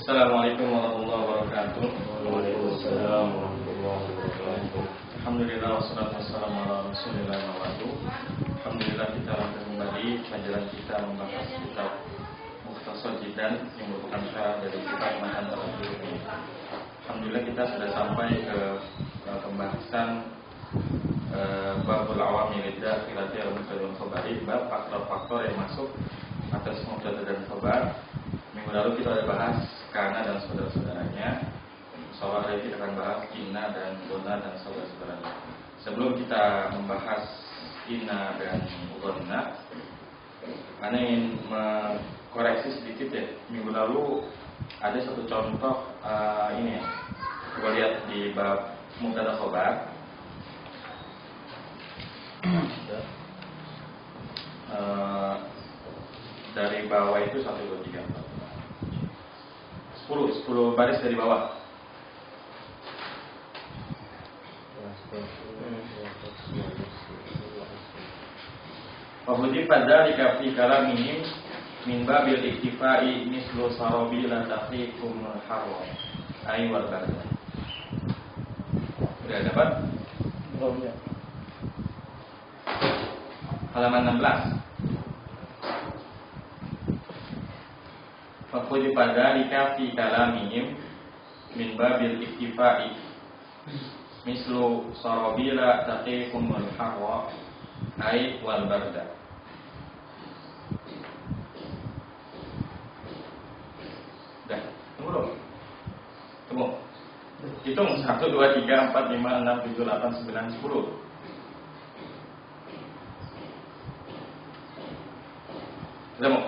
Assalamualaikum warahmatullahi wabarakatuh. Waalaikumsalam warahmatullahi wabarakatuh. Alhamdulillah wassalatu wassalamu ala Rasulillah wa ba'du. Alhamdulillah kita lanjut kembali pelajaran kita membahas kitab Mukhtasar Jiddan yang merupakan syarah dari kitab Matan Terakhir ini. Alhamdulillah kita sudah sampai ke pembahasan babul awami lidah filati al-mubtada wal khabari, bab faktor-faktor yang masuk atas mubtada dan khabar. Minggu lalu kita sudah bahas kana dan saudara-saudaranya. Soal hari kita akan bahas inna dan donna dan saudara-saudaranya. Sebelum kita membahas inna dan donna, Ana ingin mengkoreksi sedikit ya. Minggu lalu ada satu contoh ini ya. Coba lihat di bab mubtada khabar. Dari bawah itu 1, 2, 3, 4 10 baris dari bawah. Wabudi pada dikafi kalamihim min babil iktifai mislu sarabila taqikum harwa ay wal barda. Sudah dapat? Belum ya. Halaman 16. Wabudi pada dikafi kalamihim min babil iktifai mislu sarabila taqikum harwa ay wal barda. Dah, tunggu dong. Tunggu. Hitung 1, 2, 3, 4, 5, 6, 7, 8, 9, 10. Ketemu?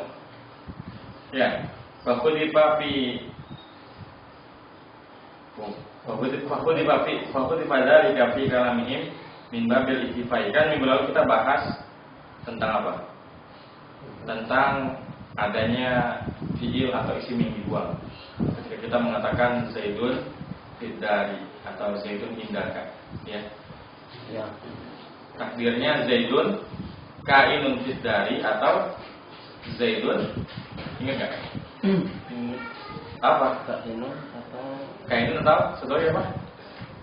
Ya. Fakudi pada dikafi kalamihim min babil iktifai. Kan minggu lalu kita bahas tentang apa? Tentang adanya fi'il atau isim yang dibuang. Ketika kita mengatakan Zaidun fiddari atau Zaidun indaka, ya. Ya. Takdirnya Zaidun kainun fiddari atau Zaidun, ingat nggak? Apa? Kainun atau sebagai apa?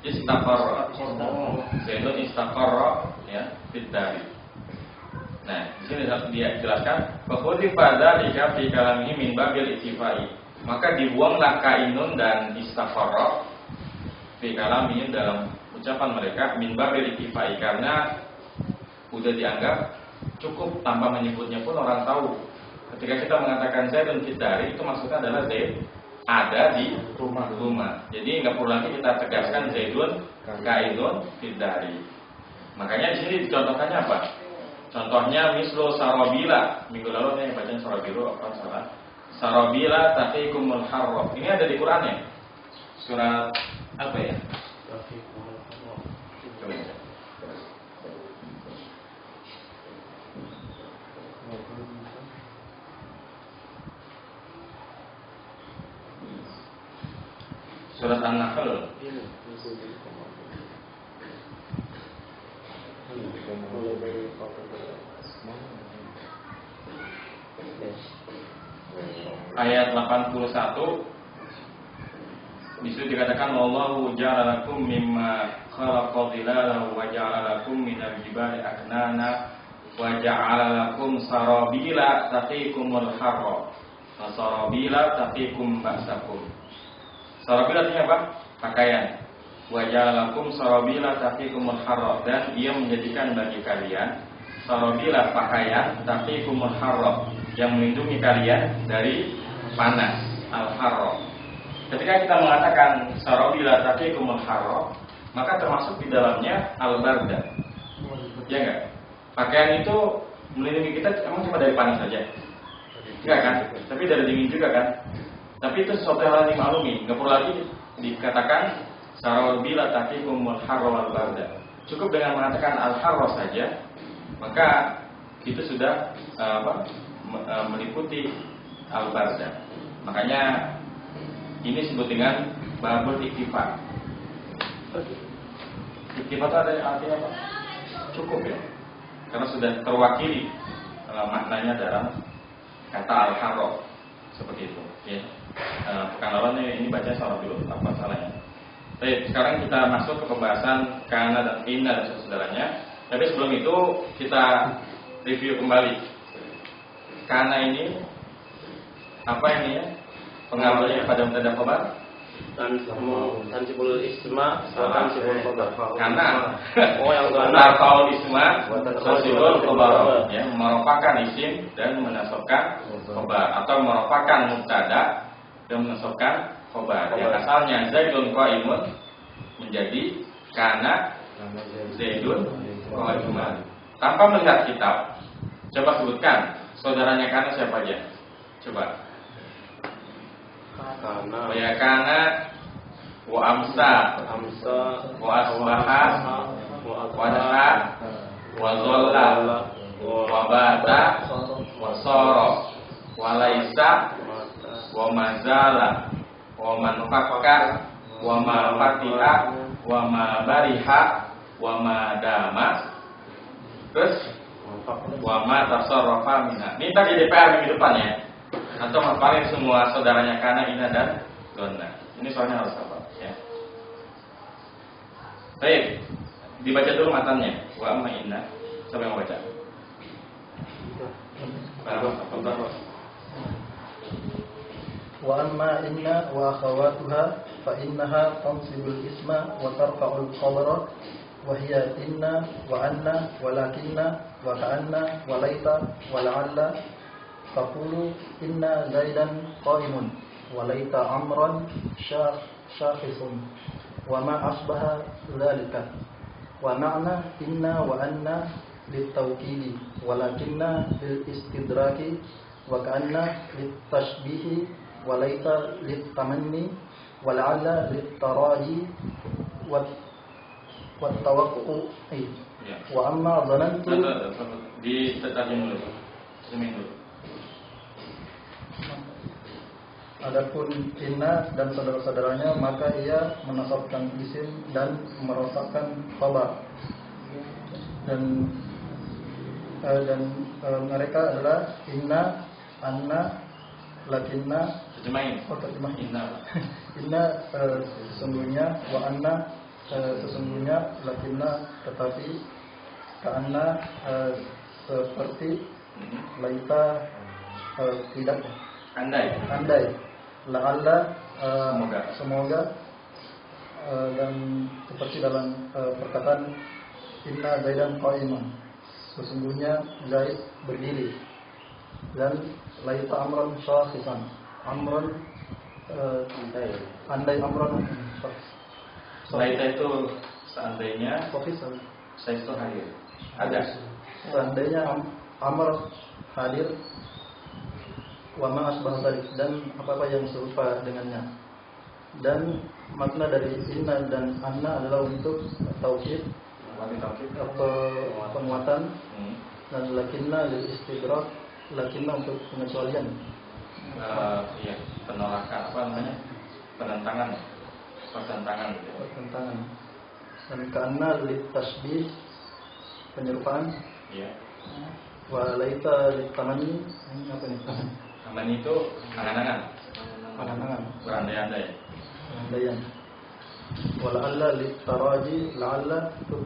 Istaqarra. Zaidun istaqarra, ya, fiddari. Nah, di sini dia jelaskan bahwa pada dikafi kalamihi min babil iktifai. Maka dibuanglah kainun dan istaqarra fi kalamihi dalam ucapan mereka min babil iktifai, karena sudah dianggap cukup tanpa menyebutnya pun orang tahu. Ketika kita mengatakan Zaidun fiddari, itu maksudnya adalah Zaid ada di rumah. Jadi nggak perlu lagi kita tegaskan Zaidun kainun fiddari. Makanya di sini dicontohkannya apa? Contohnya mislu sarabila. Minggu lalu saya baca sarabilu, apa salah? Sarabila taqikumul harra. Ini ada di Quran ya? Surat apa ya? Surat An-Nahl. Ayat 81. Di situ dikatakan wallahu ja'ala lakum mimma khalaqa dhilalan wa ja'ala lakum minal jibali aknana wa ja'ala lakum sarabila taqikumul harra wa sarabila taqikum ba'sakum. Sarabila artinya apa? Pakaian. Wa ja'ala lakum sarabila taqikumul harra, dan ia menjadikan bagi kalian sarabila pakaian taqikumul harra yang melindungi kalian dari panas, al-harra. Ketika kita mengatakan sarabila taqikumul harra, maka termasuk di dalamnya al-barda. Ya enggak? Pakaian itu melindungi kita emang cuma dari panas saja? Enggak kan? Tapi dari dingin juga kan? Tapi itu sesuatu hal yang dimaklumi. Enggak perlu lagi dikatakan sarabila taqikumul harra wal barda. Cukup dengan mengatakan al-harra saja, maka itu sudah meliputi al-barda. Makanya ini disebut dengan babul iktifa. Iktifa itu ada artinya apa? Cukup ya. Karena sudah terwakili maknanya dalam kata al-harra. Seperti itu. Ya. Pekan lalu ini baca salah dulu, apa salahnya? Baik, sekarang kita masuk ke pembahasan kana dan inna dan saudaranya. Tapi sebelum itu kita review kembali. Kana ini apa ini ya? Pengaruhnya pada mubtada khabar? Tansibul isma wa tansibul khabar. Karena yang tarfa'ul isma tansibul khabar, ya, merupakan isim dan menasabkan khabar, atau merupakan mubtada dan menasabkan khabar. Yang asalnya Zaidun qaimun menjadi kana Zaidun qaimun. Tanpa melihat kitab, coba sebutkan saudaranya kana siapa aja? Coba. Ya kana wa amsa wa asbaha wa daha wa zalla wa bata wa sara wa laisa wa mazala wa man fakka wa ma fatiha wa ma bariha wa ma dama, terus wa ma tasarrafa minha. Ini tadi DPR minggu depan ya. Atau hafalin semua saudaranya kana, ina dan donna. Ini soalnya harus hafal ya. Baik, dibaca dulu matanya. Wa amma inna. Siapa yang mau baca? Wa amma inna wa akhawatuha fa innaha tansibul isma wa tarfa'ul khabara wa hiya inna wa anna walakinna wa ka'anna wa laita wa la'alla. Taqulu inna Zaidan qa'imun wa laita amran syakhisun wa ma asbaha dzalika. Wa ma'na inna wa anna litawkidi walakinna lil istidraki wa ka'anna litashbihi wa laita litamanni wa la'alla litaraji wa tawaqqu'i. Wa amma dhanantu di terjemahin dulu. Terjemahin dulu. Adapun inna dan saudara-saudaranya maka ia menasabkan isim dan merofakkan khabar. Dan mereka adalah inna, anna, lakinna. Terjemahin. Inna. Inna sesungguhnya, wa anna sesungguhnya, lakinna tetapi, ka'anna seperti, laita tidak. Andai. La'alla semoga dan seperti dalam perkataan inna Zaidan qa'iman, sesungguhnya Zaid berdiri, dan laita amran syakhisan, amran andai amran laita itu seandainya syakhisan, saya itu hadir ada, seandainya amr hadir, wa ma asbah dzalik, dan apa-apa yang serupa dengannya. Dan makna dari inna dan anna adalah untuk taukid, penguatan, dan lakinna lil istidrak, lakinna untuk pengecualian. Iya, penolakan apa namanya? Pertentangan. Dan karena lit tasbih, penyerupaan. Iya. Wa laita lit tamani, ini apa nih? Taman itu angan-angan. Berandai-andai. Wala'alla litaraji, la'alla itu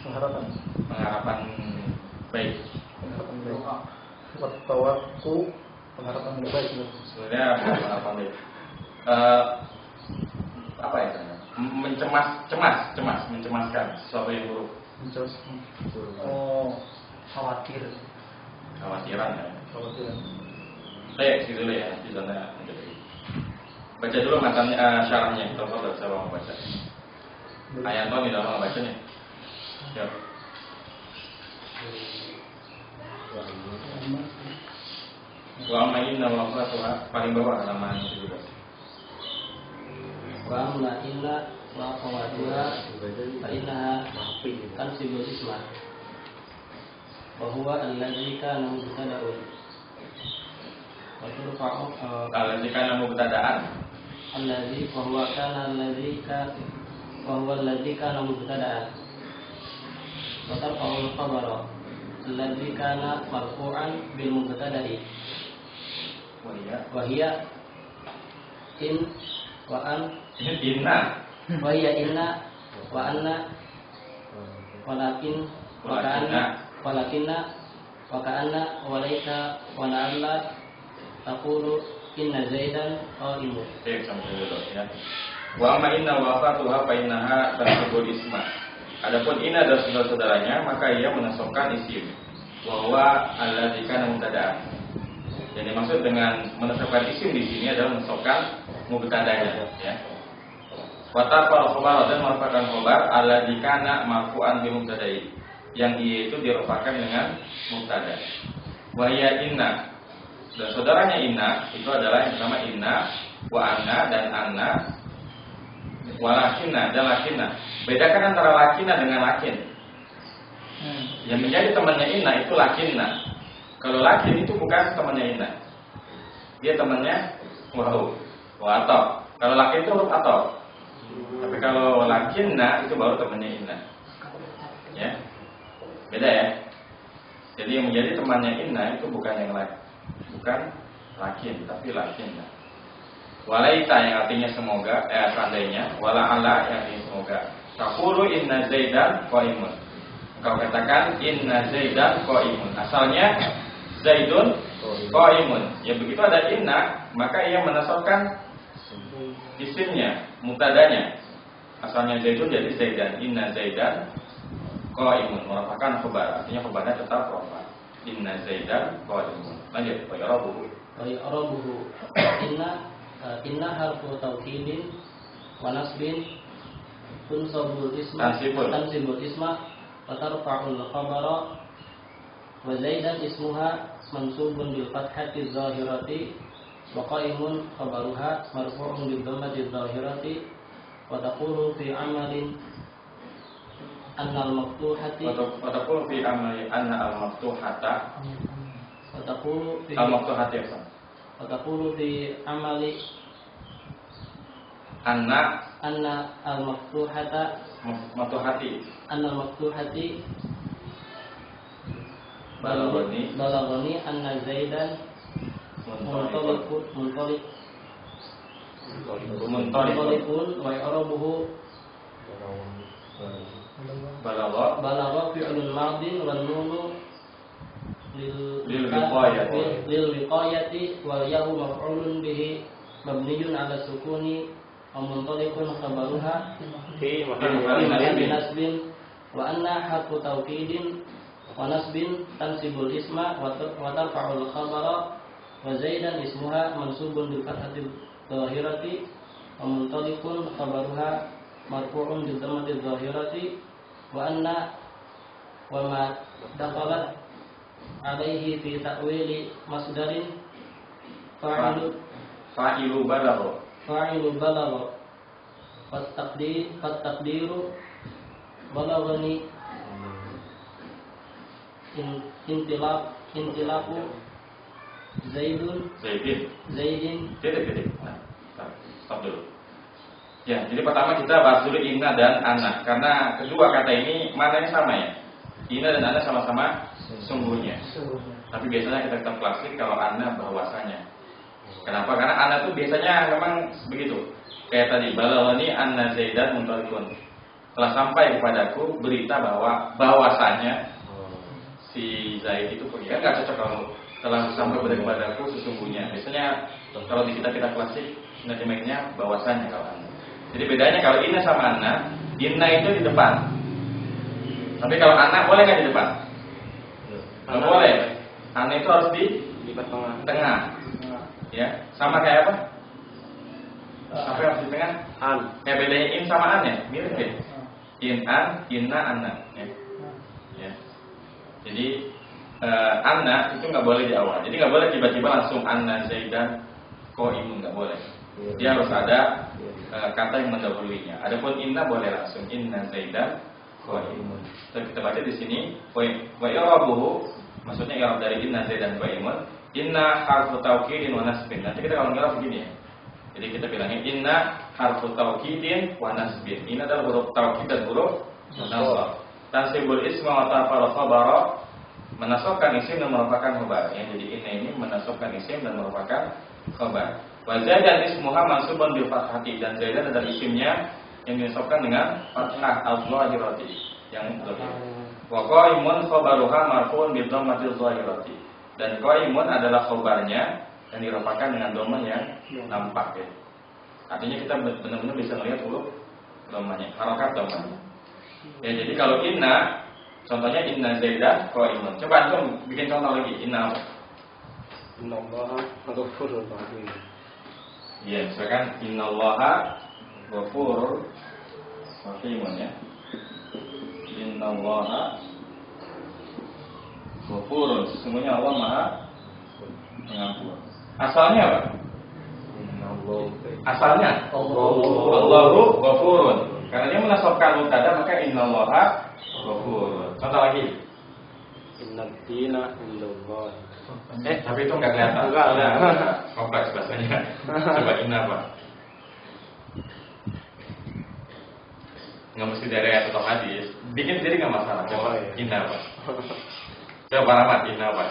pengharapan baik. Wattawakku, pengharapan baik. Sebenarnya pengharapan baik. Apa ya? Mencemaskan sesuatu yang buruk. Khawatiran ya. Baik, gitu dulu ya, di sana menjadi. Baca dulu matanya, syarahnya. Kalau tidak bisa mau baca. Ayanto nih dalam bacanya. Siap. Wa amma inna wa akhawatuha, paling bawah halaman 17. Wa amma inna wa akhawatuha fa innaha tansibul isma wa huwa allazi kana mubtada'un wa turfa'u allazi kana mubtada'an allazi wa huwa allazi kana mubtada'an wa tarfa'u al-khabara allazi kana marfu'an bil mubtada'i wa Wahia in wa an Inna. wahia inna wa anna walakin wa ka'anna walaika wa la'alla taqulu inna zaidan qa'imun. Sampai dulu ya. Wa amma inna wa akhatuha fa innaha tasbul isma. Adapun inna dan saudara-saudaranya maka ia menasabkan isim. Wa huwa alladzi kana mubtada'an. Jadi maksud dengan menasabkan isim di sini adalah menasabkan mubtada'nya ya. Wa tarfa'u khabar dan merupakan khabar alladzi kana marfu'an bi mubtada'i. Yang dia itu dirafa'kan dengan mubtada. Wa ya inna. Dan saudaranya inna itu adalah yang pertama inna, wa anna dan anna, wa lakinna dan lakinna. Bedakan antara lakinna dengan lakin. Yang menjadi temannya inna itu lakinna. Kalau lakin itu bukan temannya inna. Dia temannya wahu, wa atau. Kalau lakin itu huruf atau. Tapi kalau lakinna itu baru temannya inna. Ya. Beda ya. Jadi yang menjadi temannya inna itu bukan yang lain. Bukan lakin, tapi lakinna. Walaita yang artinya semoga, seandainya. Wala'ala yang artinya semoga. Taqulu inna zaidan qa'imun. Kau katakan inna zaidan qa'imun. Asalnya zaidun qa'imun. Ya begitu ada inna, maka ia menasabkan isimnya, mubtadanya. Asalnya zaidun jadi zaidan. Inna zaidan qa'imun merupakan khabar. Artinya khabarnya tetap rafa. Inna zaidan qa'imun. Lanjut, wa yarabuhu. Wa yarabuhu inna harfu tawkidin wa nasbin tunsabul isma tansibul isma wa tarfa'ul khabara wa zaidan ismuha mansubun bil fathati zahirati wa qa'imun khabaruha marfu'un bil dhammati zahirati wa taqulu fi amalin anna al-maftuhati wa taqulu fi amali anna al-maftuhata wa taqulu fi al-maftuhati wa taqulu fi amali anna al-maftuhata maftuhati balagani anna zaidan muntalikun wa yarabuhu balagha fi'lun madin wan nunu lil wiqayati wal yahu maf'ulun bihi mabniyun 'ala sukuni wa muntalikun khabaruha fi mahalli nasbin wa anna harfu tawkidin wa nasbin tansibul isma wa tarfa'ul khabara wa zaidan ismuha mansubun bil fathati dhahirati wa muntalikun khabaruha marfu'un bil dhammati dhahirati wa anna wa ma dakhalat alaihi fi ta'wili masdarin fa'ilu balagha fattaqdiru balaghani intilaqu zaidin Nah, stop dulu. Ya, jadi pertama kita bahas dulu inna dan anna. Karena kedua kata ini maknanya sama ya. Inna dan anna sama-sama sungguhnya. Tapi biasanya kita tetap klasik kalau anna bahwasanya. Kenapa? Karena anna itu biasanya memang begitu. Kayak tadi, balawani anna zaidan muntalikun. Telah sampai kepadaku berita bahwasanya si Zaid itu pergi. Kan nggak cocok kalau telah sampai kepadaku sesungguhnya. Biasanya kalau di kita klasik nadimaknya bahwasanya kalau anna. Jadi bedanya kalau inna sama anna, inna itu di depan. Tapi kalau anna boleh nggak di depan? Nggak boleh. Anna itu harus di tengah. Ya, sama kayak apa? Apa yang harus di tengah? An. Kayak bedanya in sama an ya, mirip ya. In an, inna anna. Ya. Jadi anna itu nggak boleh di awal. Jadi nggak boleh tiba-tiba langsung anna zaidan qa'imun, nggak boleh. Dia harus ada kata yang mendahuluinya. Adapun inna boleh langsung inna zaidan qa'imun. Kita baca di sini wa i'rabuhu, maksudnya i'rab dari inna zaidan qa'imun. Inna harfu taukidin wa nasbin. Nanti kita kalau ngira begini ya. Jadi kita bilangnya inna harfu taukidin wa nasbin. Ini adalah huruf taukid dan huruf nasab. Tansibul isma wa tarfa'ul khabara menasabkan isim dan merupakan khabar. Ya, jadi inna ini menasabkan isim dan merupakan khabar. Wa zaidan ismuha mansubun bil fathati, dan zaidan adalah isimnya yang dinasabkan dengan fathah al-zahirati yang zahir. Wa qaimun khabaruha marfu'un bi dhammatil zahirati, dan qaimun adalah khabarnya yang dirapatkan dengan dhammah yang nampak ya. Artinya kita benar-benar bisa melihat huruf dhammahnya, harakat dhammahnya. Ya, jadi kalau inna, contohnya inna zaidan qaimun. Coba antum bikin contoh lagi. Inna Innallaha ghafurur rahim. ya, misalkan innallaha ghafurur rahimun ya. Innallaha ghafurun, sesungguhnya Allah Maha Pengampun. Asalnya apa? Asalnya Allahu ghafurun. Karena dia menasabkan mubtada, maka innallaha ghafurun. Contoh lagi. Innad dina indallah. Tapi itu enggak kelihatan. Enggak. Kompleks bahasanya. Coba inna apa? Enggak mesti dari ayat atau hadis. Bikin sendiri enggak masalah. Coba inna apa? Coba Rahmat, inna apa?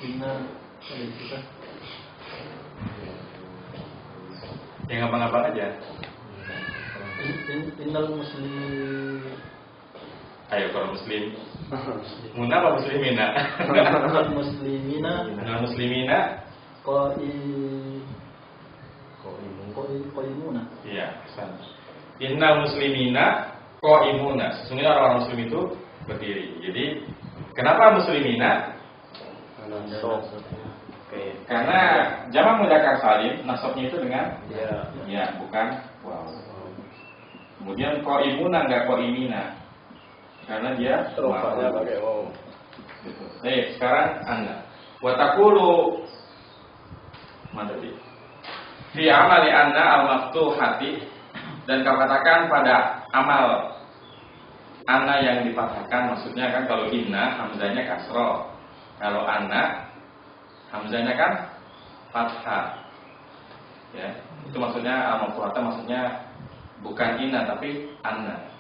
Inna kita Yang apa-apa aja. innal muslim Ayo kalau muslim. Muna apa muslimina? innal muslimina Nah, muslimina. qaimuna. Iya, pesan. Inna muslimina qaimuna. Sesungguhnya orang-orang muslim itu berdiri. Jadi, kenapa muslimina? Karena jamak mudzakkar salim nasabnya itu dengan ya, bukan wow. Kemudian qaimuna enggak qaimina. Karena dia Rofanya pakai waw. Gitu. Sekarang Anda. Wa taqulu madadi. Fi amali anna al-maftuhati, dan kau katakan pada amal anna yang difathahkan, maksudnya kan kalau inna hamzahnya kasroh, kalau anna hamzahnya kan fathah. Ya, itu maksudnya al-maftuhata, maksudnya bukan inna tapi anna.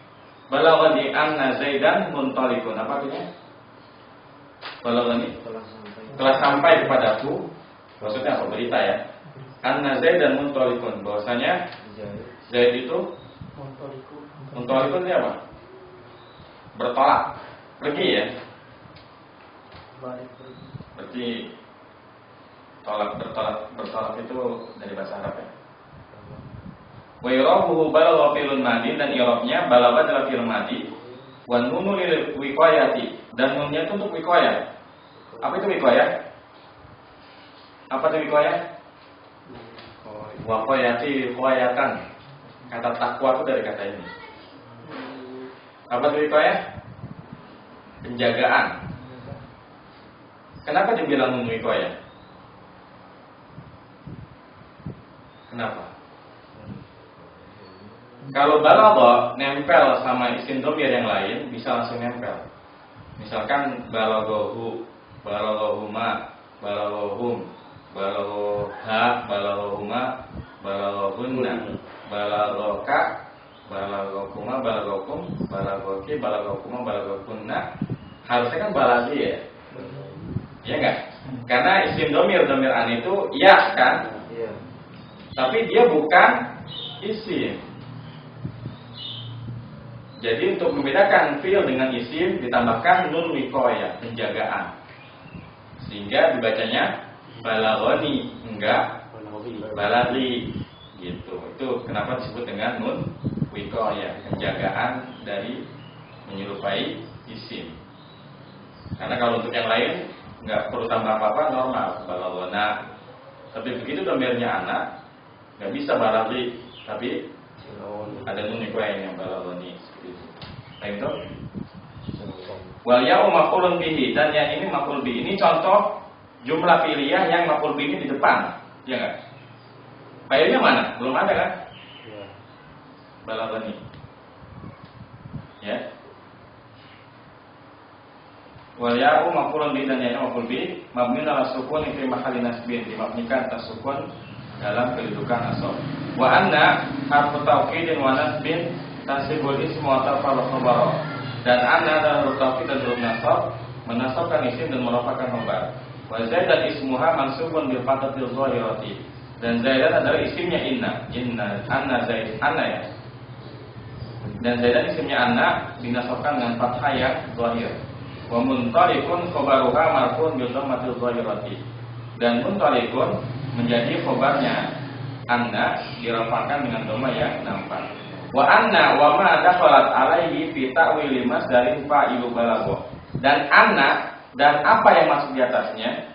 Balaghani anna Zaidan muntalikun. Apa artinya? Balaghani telah sampai kepadaku. Maksudnya apa? Berita ya. Anna Zaidan muntalikun, bahwasanya Zaid itu muntalikun itu apa? Bertolak, pergi ya. Berarti bertolak itu dari bahasa Arab ya. Wa irabuhu balagha filun madi, dan irabnya balagha adalah fi'il madi. Wa nunu lil wiqayati, dan nunnya itu untuk wiqayah. Apa itu wiqayah? Apa itu wiqayah? Waqayati wiqayatan. Kata takwa itu dari kata ini. Apa itu wiqayah? Penjagaan. Kenapa dibilang nun wiqayah? Kenapa? Kalau balagha nempel sama isim dhamir yang lain bisa langsung nempel. Misalkan balaghahu, balaghahuma, balaghahum, balaghaha, balaghahuma, balaghahunna, balaghaka, balaghakuma, balaghakum, balaghaki, balaghakuma, balaghakunna. Harusnya kan balaghi ya. Iya enggak? Karena isim dhamir an itu ya kan? Iya. Tapi dia bukan isim. Jadi untuk membedakan fi'il dengan isim ditambahkan nun wiqayah, penjagaan. Sehingga dibacanya balaghani, enggak balaghi gitu. Itu kenapa disebut dengan nun wiqayah, penjagaan dari menyerupai isim. Karena kalau untuk yang lain enggak perlu tambah apa-apa, normal balaghana. Tapi begitu dhamirnya anak, enggak bisa balaghi, tapi ada nun wiqayah yang balaghani. Baik itu. Wal ya'u maf'ulun bihi, dan yang ini maf'ul bihi. Ini contoh jumlah fi'liyah yang maf'ul bihi di depan, ya enggak? Fa'ilnya mana? Belum ada kan? Iya. Balaghani. Ya. Wal ya'u maf'ulun bihi, dan yang ini maf'ul bihi mabniun 'ala sukun fi mahalli nasbin, dimabnikan atas sukun dalam kedudukan nasab. Wa anna harfu tawkidin wa nasbin tasibul ismu wa tarfa'ul khabar. Dan anna dan huruf tauhid dan huruf nasab menasabkan isim dan merofakkan khobar. Wa zaidan ismuha mansubun bil fathatil zahirati. Dan zaidan adalah isimnya inna anna zaid anna ya. Dan zaidan isimnya anna dinasabkan dengan fathah yang zahir. Wa muntalikun khobaruha marfu'un bil dhammatil zahirati. Dan muntalikun menjadi khobarnya anna dirafa'kan dengan dhamma yang nampak. Wa anna wa ma dakhalat alaihi fi ta'wil masdarin fa'ilu balagha. Dan anna dan apa yang masuk di atasnya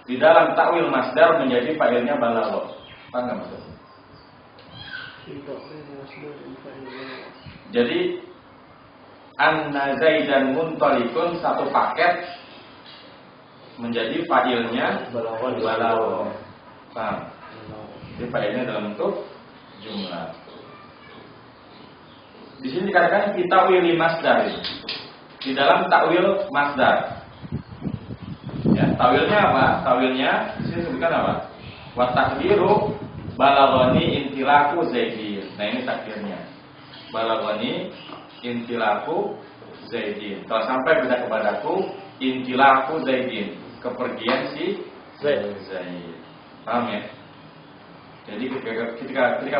di dalam ta'wil masdar menjadi fa'ilnya balagha. Paham enggak maksudnya? Jadi anna zaidan muntalikun satu paket menjadi fa'ilnya balagha. Paham? Jadi fa'ilnya dalam bentuk jumlah. Di sini dikatakan fi ta'wil masdar. Di dalam ta'wil masdar. Ya, ta'wilnya apa? Ta'wilnya di sini disebutkan apa? Wa taqdiru balaghani intilaku zaidin. Nah, ini takdirnya. Balaghani intilaku zaidin. Kalau sampai bisa kepadaku intilaku zaidin, kepergian si Zaid. Paham ya? Jadi ketika kita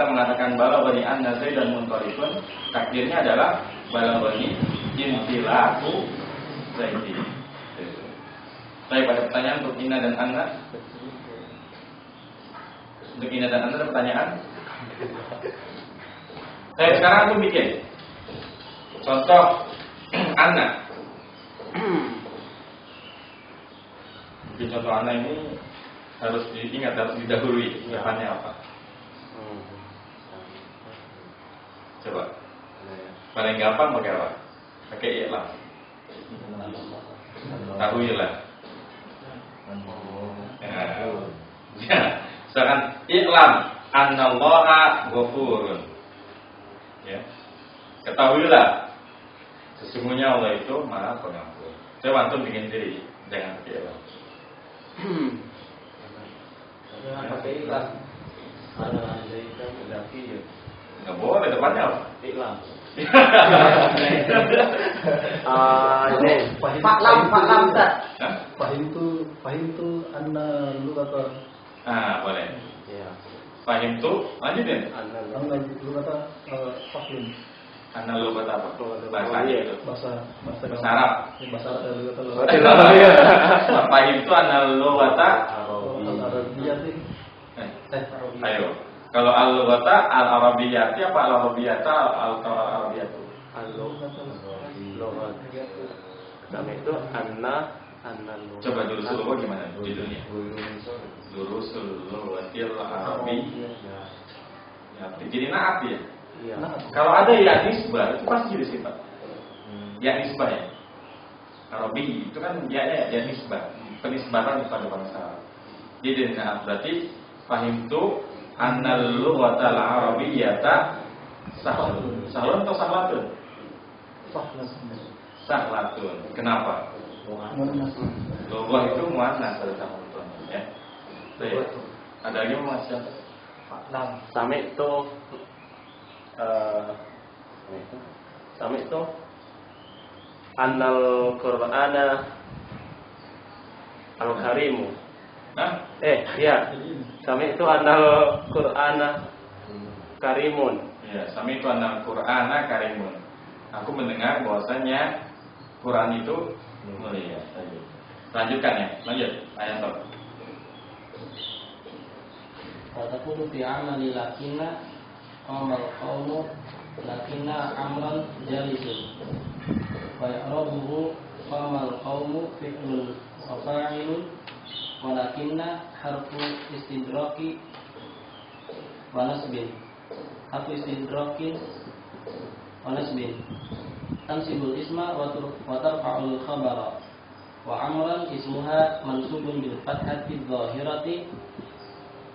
mengatakan balaghani anna zaidan muntalikun, takdirnya adalah balaghani intilaku zaidin. Baik, pada pertanyaan untuk Ina dan Anna. Untuk Ina dan Anna ada pertanyaan? Sekarang aku bikin contoh Anna. Bikin contoh Anna ini harus diingat, harus didahului depannya apa? Coba. Paling gampang pakai apa? Pakai i'lam. Tahuilah. Ya, misalkan i'lam annallaha ghafurun. Ya. Ketahuilah sesungguhnya Allah itu Maha Pengampun. Coba antum bikin diri, jangan pakai i'lam. Pakai i'lam. Ana zaidan zakiyun. Enggak boleh, depannya apa? I'lam. Ini Pak Lam Ustaz. Fahim tu anna lughata Boleh. Ya. Fahim tuh, lanjutin. anna lughata fahlun. Anna lu kata apa? Bahasa itu. Bahasa Arab. Bahasa lughata Fahim tuh anna lu kata. Arabiyah sih. Ayo. Kalau al-lughata al-arabiyyati apa al-arabiyyata al-arabiyyatu? Al-lughata. Nama itu anna Coba durusul lugha gimana judulnya? Durusul lughatil arabi. Ya, jadi naat ya. Iya. Kalau ada ya nisbah itu pasti jadi sifat. Ya nisbah ya. Arabi itu kan ya nisbah. Penisbatan kepada bangsa Arab. Jadi naat berarti fahim tu annal lughatal arabiyyata sahlun. Sahlun atau sahlatun? Sahlatun. Kenapa? Lughah itu muannas pada sahlatun ya. Baik. Ada lagi mau Mas? Sami itu annal Qur'ana al-karimu. Ya. Sami itu annal Qur'ana karimun. Ya, sami itu annal Qur'ana karimun. Aku mendengar bahwasanya Quran itu mulia. Lanjutkan ya. Lanjut. Ayat top. Watakunu fi amali lakinna qamal qawmu lakinna amran jalisun wa ya'rabuhu qamal qawmu fi'lun wa fa'ilun walakinna harfu istidraki wa nasbin harfu istidrakin wa nasbin tansibul isma wa tarfa'ul khabara wa amran ismuha mansubun bil fathati dhahirati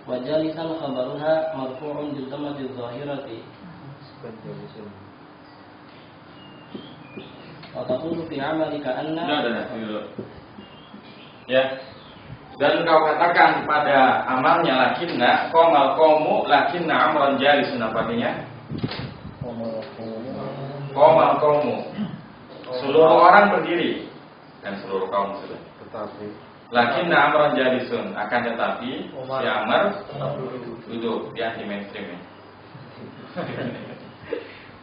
wa jalisan khabaruha marfu'un bil dhammati dhahirati wa taqulu fi 'amalika anna ya. Dan kau katakan pada amalnya lakinna qamal qaumu lakinna amran jalisun, apa artinya? Qomal qaumu. Seluruh orang berdiri dan seluruh kaum sudah. Tetapi Lakinna amran jalisun, akan tetapi si Amr duduk, dia anti mainstream.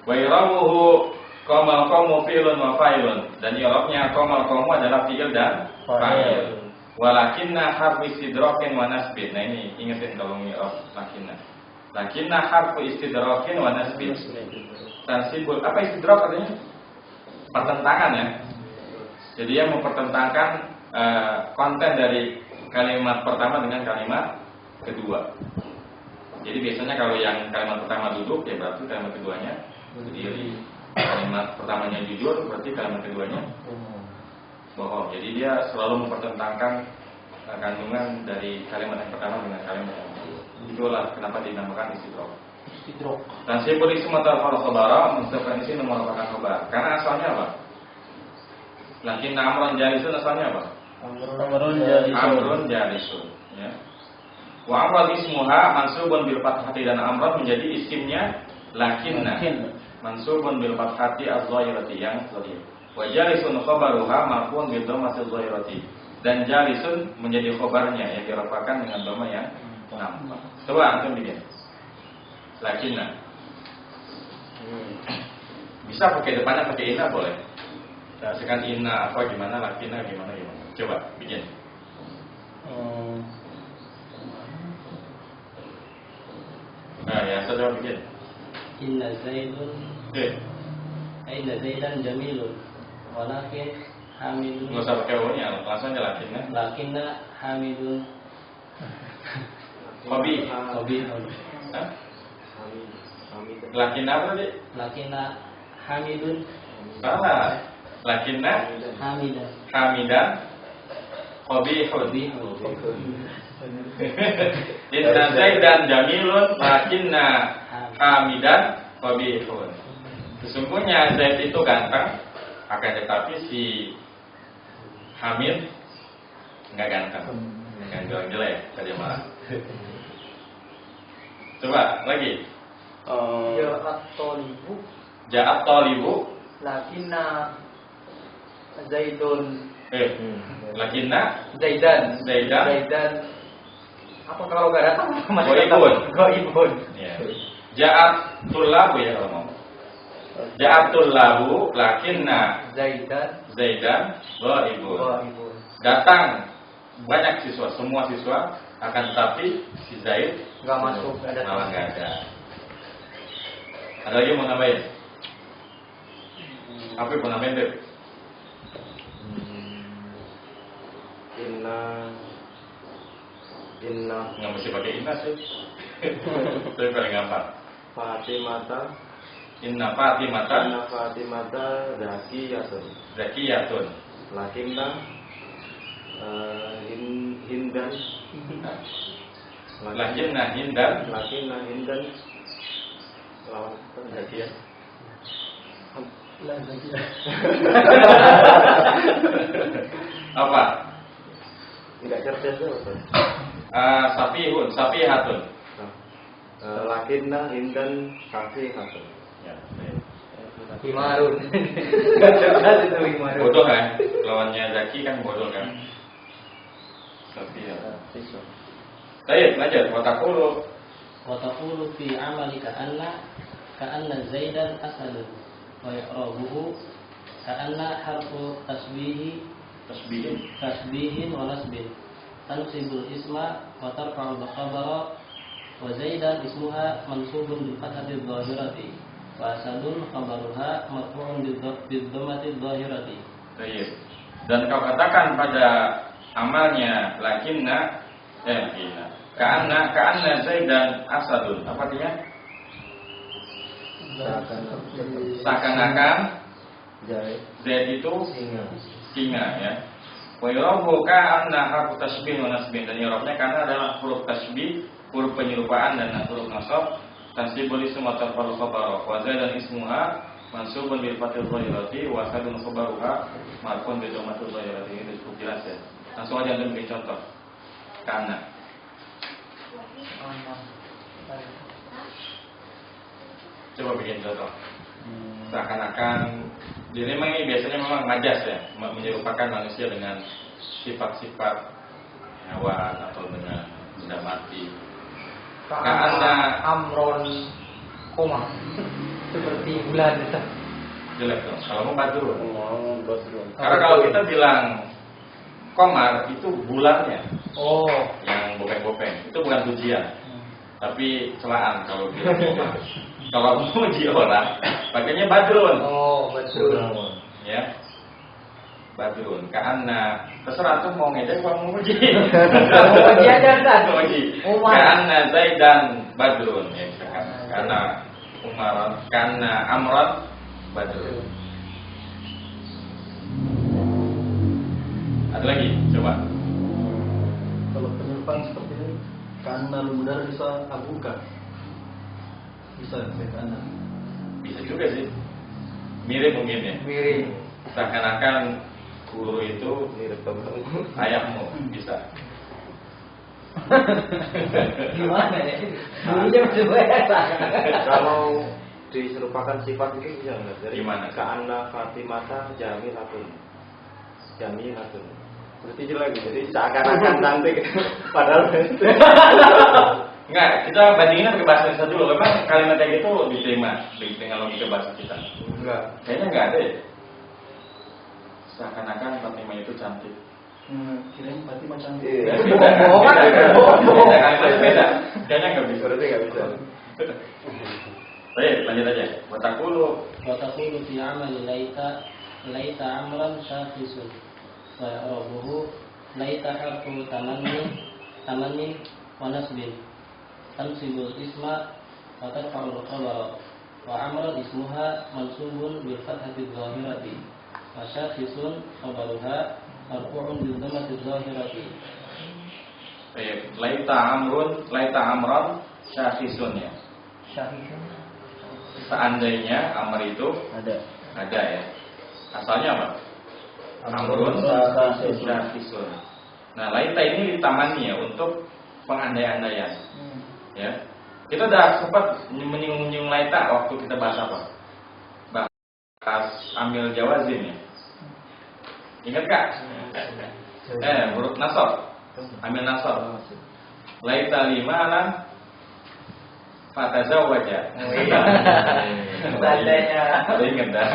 Wa yarabuhu qamal qaumu fi'lun wa fa'ilun, dan i'rabnya qamal qaumu adalah fi'il dan fa'il. Walakinna harfu istidrakin wa nasbin. Nah ini ingetin kalau i'rab lakinna. Lakinna harfu istidrakin wa nasbin. Tansibul, apa istidrak artinya? Pertentangan ya. Jadi dia mempertentangkan konten dari kalimat pertama dengan kalimat kedua. Jadi biasanya kalau yang kalimat pertama duduk, ya berarti kalimat keduanya berdiri. Kalimat pertamanya jujur, berarti kalimat keduanya bohong. Jadi dia selalu mempertentangkan kandungan dari kalimat yang pertama dengan kalimat yang kedua. Itulah kenapa dinamakan istidrak. Dan sibul ismu tarfal khabara, mustafan isi merupakan khabar. Karena asalnya apa? Lakin amrun jalisun asalnya apa? Amrun jalisun. Ya. Wa amrun ismuha mansubun bil fathati, dan amrun menjadi isimnya lakinna. Mansubun bil fathati az-zahirati yang zahir. Wa jalisun khabaruha marfu'un bil dhammati az-zahirati. Dan jalisun menjadi khabarnya yang dirafa'kan dengan dhamma yang nampak. Coba antum bikin. Lakinna. Bisa pakai depannya pakai inna boleh. Sekarang inna apa gimana, lakinna gimana. Coba bikin. Nah ya, saya coba bikin. Inna Zaidun. Inna Zaidan jamilun. Walakin hamidun. Nggak usah pakai o-nya, langsung aja lakinna. Lakinna hamidun. Hobi. Hah? Lakinna apa tadi? Lakinna hamidun. Salah. Lakinna hamidan qabihun. Inna Zaidan jamilun lakinna hamidan qabihun. Sesungguhnya Zaid itu ganteng, akan tetapi si Hamid enggak ganteng. Yang jelek tadi malah. Coba lagi. Ja'at talibu lakinna Zaidun lakinna Zaidan apa kalau gak datang goibun ya. Ja'at tullabu ya kalau mau. Ja'at tullabu lakinna Zaidan goibun. Datang banyak siswa, semua siswa, akan tetapi si Zaid nggak masuk, malah nggak ada. Ada lagi mau nambahin? Apa yang mau nambahin deh? Inna nggak mesti pakai inna sih. Itu paling gampang. Fatimata. Inna Fatimata zakiyatun. Lakinna hindan. Lakinna hindan lawan zakiyah. Apa? Tidak cerdas itu. Safihatun. Lakinna hindan safihatun. Ya. Himarun. Bodoh kan? Lawannya Zaki kan bodoh kan? Safiyah. Baik, lanjut. Wataqulu fi amali ka'anna Zaidan asadun wa yaqrabuhu ka'anna harfu tasbihin wa nasbin. Tansibul isma wa tarfa'ul khabara wa Zaidan ismuha mansubun bil fathati adh-dhahirati wa asadun khabaruha marfu'un bil dhammati adh-dhahirati. Baik. Dan kau katakan pada amalnya lakinna Ka'anna Zaidan asadun. Apa artinya? Seakan-akan Zaid itu singa ya. Wa yurabu ka'anna harfu tasbih wa nasbin, dan i'rabnya karena adalah huruf tasbih, huruf penyerupaan dan huruf nasab. Tansibul ismu wa tarfa'ul khabar. Wa Zaidan ismuha mansubun bil fathil dhahirati wa asadun khabaruha marfu'un bi dhammatil dhahirati. Ini cukup jelas ya. Langsung aja ambil contoh. Ka'anna. Coba bikin contoh. seakan-akan jadi memang ini biasanya memang majas ya, menyerupakan manusia dengan sifat-sifat hewan atau dengan benda mati. Karena amron koma seperti bulan itu. jelek dong. Kalau mau badrun. Badrun. Karena kalau kita bilang komar itu bulannya Oh, yang bopeng-bopeng, itu bukan pujian, tapi celaan kalau bilang komar. Kalau muji orang, pakainya badrun. oh betul. Ya, badrun. Karena terserah tuh mau ngejek mau muji. Muji aja kan. Muji. Umar. Karena Zaidan badrun ya misalkan. Karena Umar, karena Amran badrun. Ada lagi, coba. Kalau penyerupaan seperti ini, karena lumudar bisa abuka. Bisa karena. Bisa juga sih. Mirip mungkin ya. Mirip. Seakan-akan guru itu Mirip temen. ayahmu bisa. Gimana ya? Dulunya masih biasa. Kalau diserupakan sifat mungkin bisa nggak? Dari Gimana? Ka'anna Fatimata Jamilatun. Jamilatun. Berarti jelek, jadi seakan-akan cantik. Padahal Enggak, kita bandingin pakai bahasa Indonesia dulu. Memang kalimat kayak gitu diterima dengan logika bahasa kita. enggak. Kayaknya enggak ada ya. Seakan-akan Fatimah itu cantik. Kirain berarti macam Iya. Bohongan, bohong. Kalimatnya beda. Kayaknya enggak bisa. Berarti nggak bisa. Baik, lanjut aja. Watakulu. وتقول في عمل ليت عمرا شاخص ويعربه ليت حرف تمني ونسب تنصب الاسم وترفع الخبر وعمرا اسمها منصوب بالفتحة الظاهرة وشاخص خبرها مرفوع بالضمة الظاهرة. Baik, laita amron syakhisun ya. Seandainya Amr itu ada ya. Asalnya apa? Amrun syakhisun. Nah, laita ini ditamani ya untuk pengandai-andaian. Ya. Kita udah sempat menyinggung laita waktu kita bahas apa? Bahas amil jawazin ya. Ingat Kak? Huruf nasab. Amil nasab. Laita limana fatazawwaja. Tandanya. Ingat dah.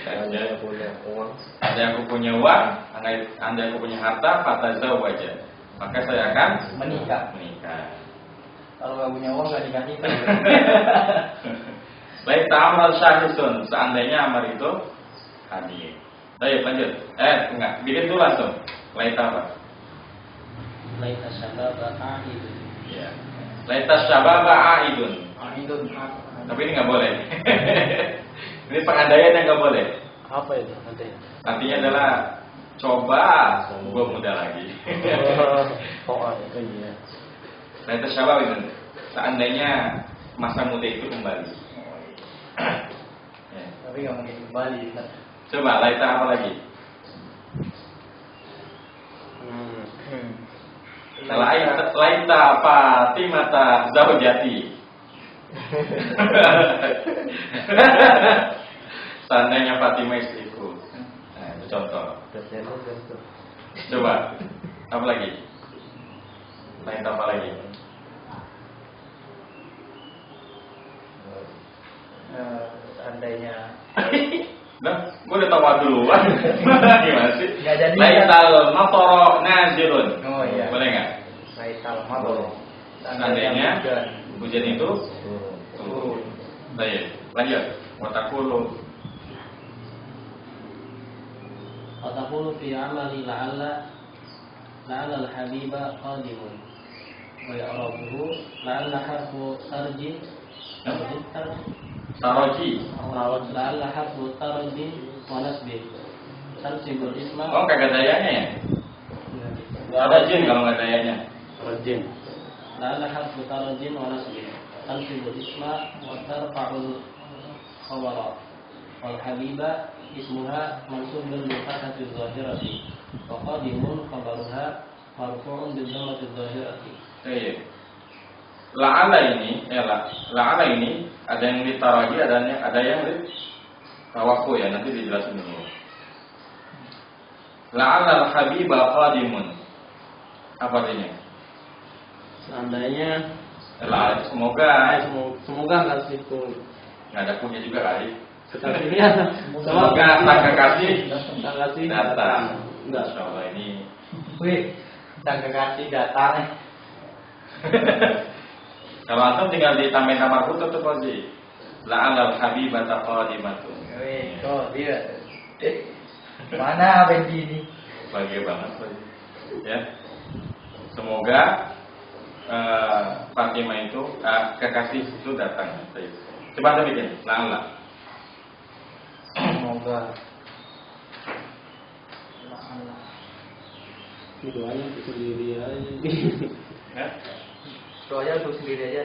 Hanya punya uang. Andai aku punya uang, andai aku punya harta, fatazawwaja. Maka saya akan Menikah. Kalau nggak punya uang nggak nikah. Laita amral syahidun, seandainya Amar itu hadir. Baik, lanjut. Enggak, bikin dulu langsung. Laita apa? Laita syababa a'idun. Ya. Laita syababa a'idun. Idun. Tapi ini nggak boleh. Ini pengandaian yang nggak boleh. Apa itu nanti? Artinya adalah coba gue muda lagi. Iya. Laita syababa itu. Seandainya masa muda itu kembali. Ya. Tapi nggak mungkin kembali. Coba laita apa lagi? Laita Fatimata zaujati. Seandainya Fatimah istriku. Nah, itu contoh. Coba apa lagi? Laita apa lagi? Seandainya. Nah, gue udah tahu duluan. Gimana sih? Nggak jadi. Laital matoro nazirun. Oh iya. Boleh nggak? Laital matoro. Seandainya hujan itu turun. baik. Lanjut. Watakulu. وتقول في عمل لعل الحبيب قادم ويعربه لعل حرف ترج Saroji. لعل حرف ترج ونسب تنصب الاسم. Oh, kagak dayanya ya? Ada jin kalau nggak dayanya. Rajin. لعل حرف ترج ونسب تنصب الاسم وترفع الخبر والحبيب اسمها منصوب بالفتحة الظاهرة وقادم خبرها مرفوع بالضمة الظاهرة. La'ala ini Ada yang litaraji, ada yang tawaku ya, nanti dijelasin dulu. La'allal habiba qadimun. Apa artinya? Seandainya semoga nggak situ. Nggak ada punya juga kali. Kekasihnya Semoga sang kekasih datang. Enggak, insyaallah ini. Wih, sang kekasih datang. Kalau antum tinggal ditambahin nama aku tetap aja. La'allal habibata qadimatun. Wih, kok dia. Mana Bendi ini? Bahagia banget ya. Semoga Fatimah itu kekasih itu datang. Coba anda bikin, la'alla. Semoga. Doanya untuk sendiri aja. Ya? Doanya untuk sendiri aja.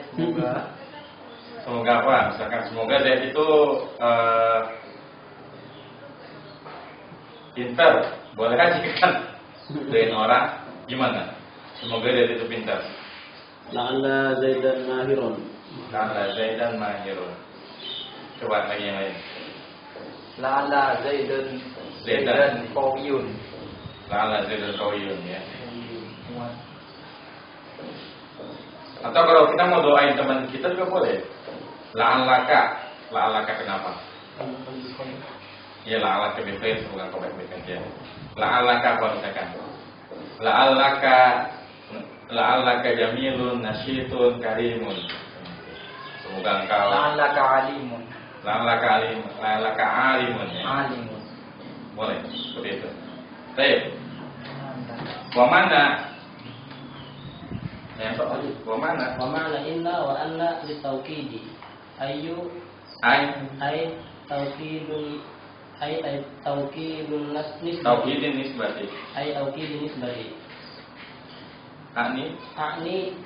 Semoga apa? Misalkan semoga Zaid itu pintar. Boleh aja kan? Dari orang gimana? Semoga Zaid itu pintar. La'alla Zaidan mahirun. La'alla Zaidan mahirun. Coba lagi yang lain. La'alla Zaidan qawiyun. La'alla Zaidan qawiyun ya. Atau kalau kita mau doain teman kita juga boleh. La'allaka kenapa? Ya la'allaka bi khair, semoga kau baik-baik aja. La'allaka apa misalkan? La'allaka jamilun nasyitun karimun. Semoga engkau La'allaka alimun. La'allaka alimun ya. Alimun. Boleh seperti itu. Baik. Wa mana? Ya, soal wa mana? Wa ma'na inna wa anna litawqidi. Ayu Ai tawqidun nisbati. tauhidin nisbati. Ai tawqidun nisbati. Ani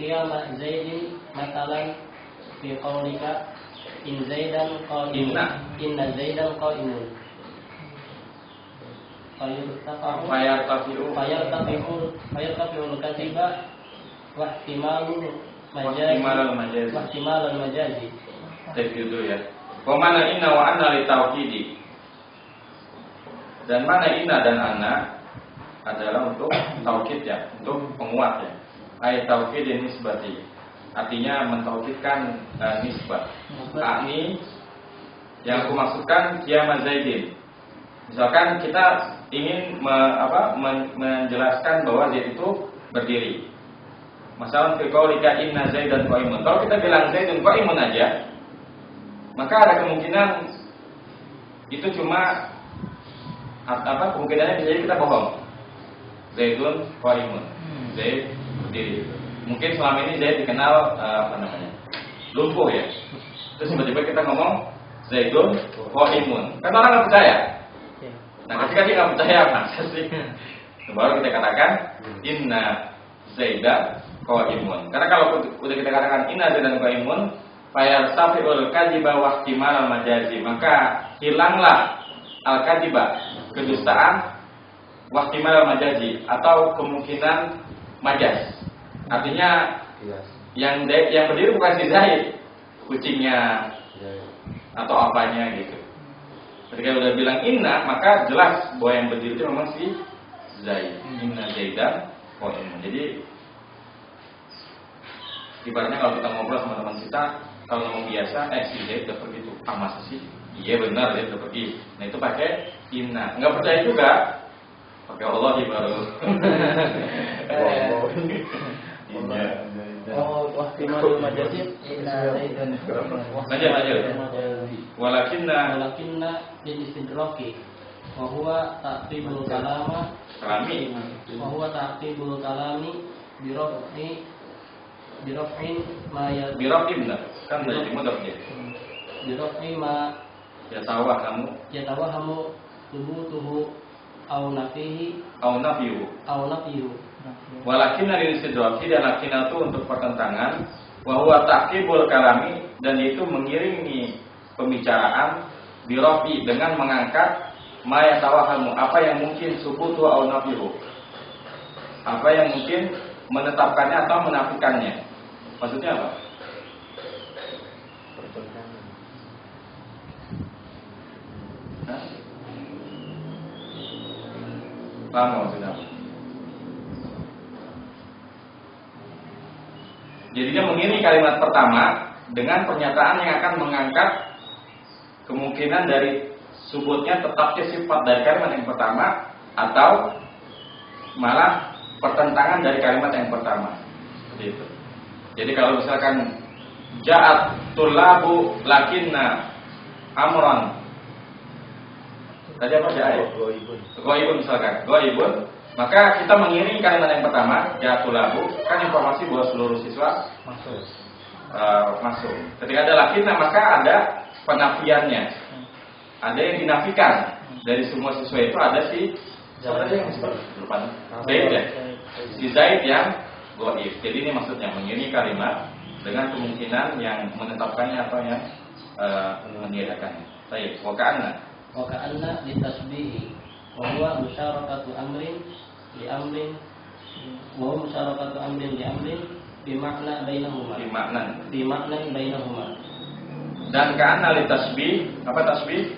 qiyama Zaidin matalan fi qawlika in Zaidan qa'imun. Inna Zaidan qa'imun. Fayartafi'ul katiba wa ihtimalul majazi. Itu ya. Wa mana inna wa anna li tauhidi. Dan mana inna dan anna adalah untuk tauhid ya, untuk penguat ya. Ayat tauhid nisbati. Artinya mentauhidkan nisbah. Ini yang aku maksudkan qiyam Zaidin. Misalkan kita ingin menjelaskan bahwa Zaid itu berdiri. Masalah fi qaulika inna Zaidan qa'imun. Kalau kita bilang Zaidun qa'imun aja, maka ada kemungkinan itu cuma kemungkinannya bisa jadi kita bohong. Zaidun qa'imun. Zaid berdiri. Mungkin selama ini Zaid dikenal lumpuh ya. Terus tiba-tiba kita ngomong Zaidun qa'imun. Kan orang nggak percaya. Nah, ketika dia nggak percaya masa sih? Baru kita katakan inna Zaidan qa'imun. Karena kalau udah kita katakan inna Zaidan qa'imun, fayartafi'ul kadhiba wa ihtimal majazi, maka hilanglah al-kadhiba, kedustaan, wa ihtimal majazi, atau kemungkinan majaz. Artinya yang berdiri bukan si Zaid, kucingnya atau apanya gitu. Ketika udah bilang inna, maka jelas bahwa yang berdiri itu memang si Zaid. Inna Zaidan qa'imun. Jadi ibaratnya kalau kita ngobrol sama teman kita, kalau ngomong biasa, si Zaid udah pergi tuh. Masa sih? Iya benar, dia udah pergi. Nah itu pakai inna. Nggak percaya juga, pakai Allah baru. Wahtimalul majazi inna Zaidan. Lanjut. Walakinna lil-istidraki wa huwa ta'qibul kalami biraf'in ma kan dari mudhaf dia. Biraf'i ma yatawahamu thubutuhu aw nafiyuhu. Walakinna lil-istidraki, dan lakinna itu untuk pertentangan, wa huwa ta'qibul kalami, dan itu mengiringi pembicaraan, biraf'i dengan mengangkat ma yatawahamu, apa yang mungkin subutu aw nafiyuhu, apa yang mungkin menetapkannya atau menafikannya. Maksudnya apa? Paham maksudnya? Jadi dia mengiringi kalimat pertama dengan pernyataan yang akan mengangkat kemungkinan dari subutnya tetapnya sifat dari kalimat yang pertama atau malah pertentangan dari kalimat yang pertama. Seperti itu. Jadi kalau misalkan ja'at tullabu lakinna amran. Tadi apa ja'at? Goibun misalkan. Goibun. Maka kita mengiringi kalimat yang pertama, ja'at tullabu, kan informasi bahwa seluruh siswa masuk. Ketika ada lakinna maka ada penafiannya. Ada yang dinafikan. Dari semua siswa itu ada si Zaid ya. Si Zaid yang goib. Jadi ini maksudnya mengiringi kalimat dengan kemungkinan yang menetapkannya atau yang meniadakannya. Baik, wa ka'anna litasbihi wa huwa musyarakatu amrin li amrin wa huwa musyarakatu amrin li amrin bi makna bainahuma. Bi makna bainahuma. Dan ka'anna litasbih, apa tasbih?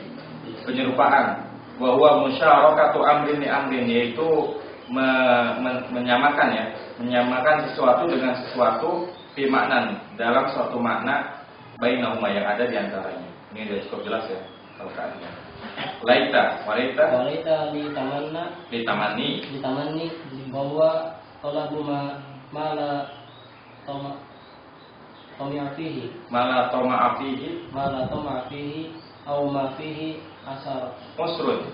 Penyerupaan. Wa huwa musyarakatu amrin li amrin, yaitu menyamakan sesuatu dengan sesuatu fi maknan, dalam suatu makna bainahuma yang ada di antaranya. Ini sudah cukup jelas ya kalau keadaan. Walaita litamanni bahwa talabu mala tama fihi au ma fihi asar usrun.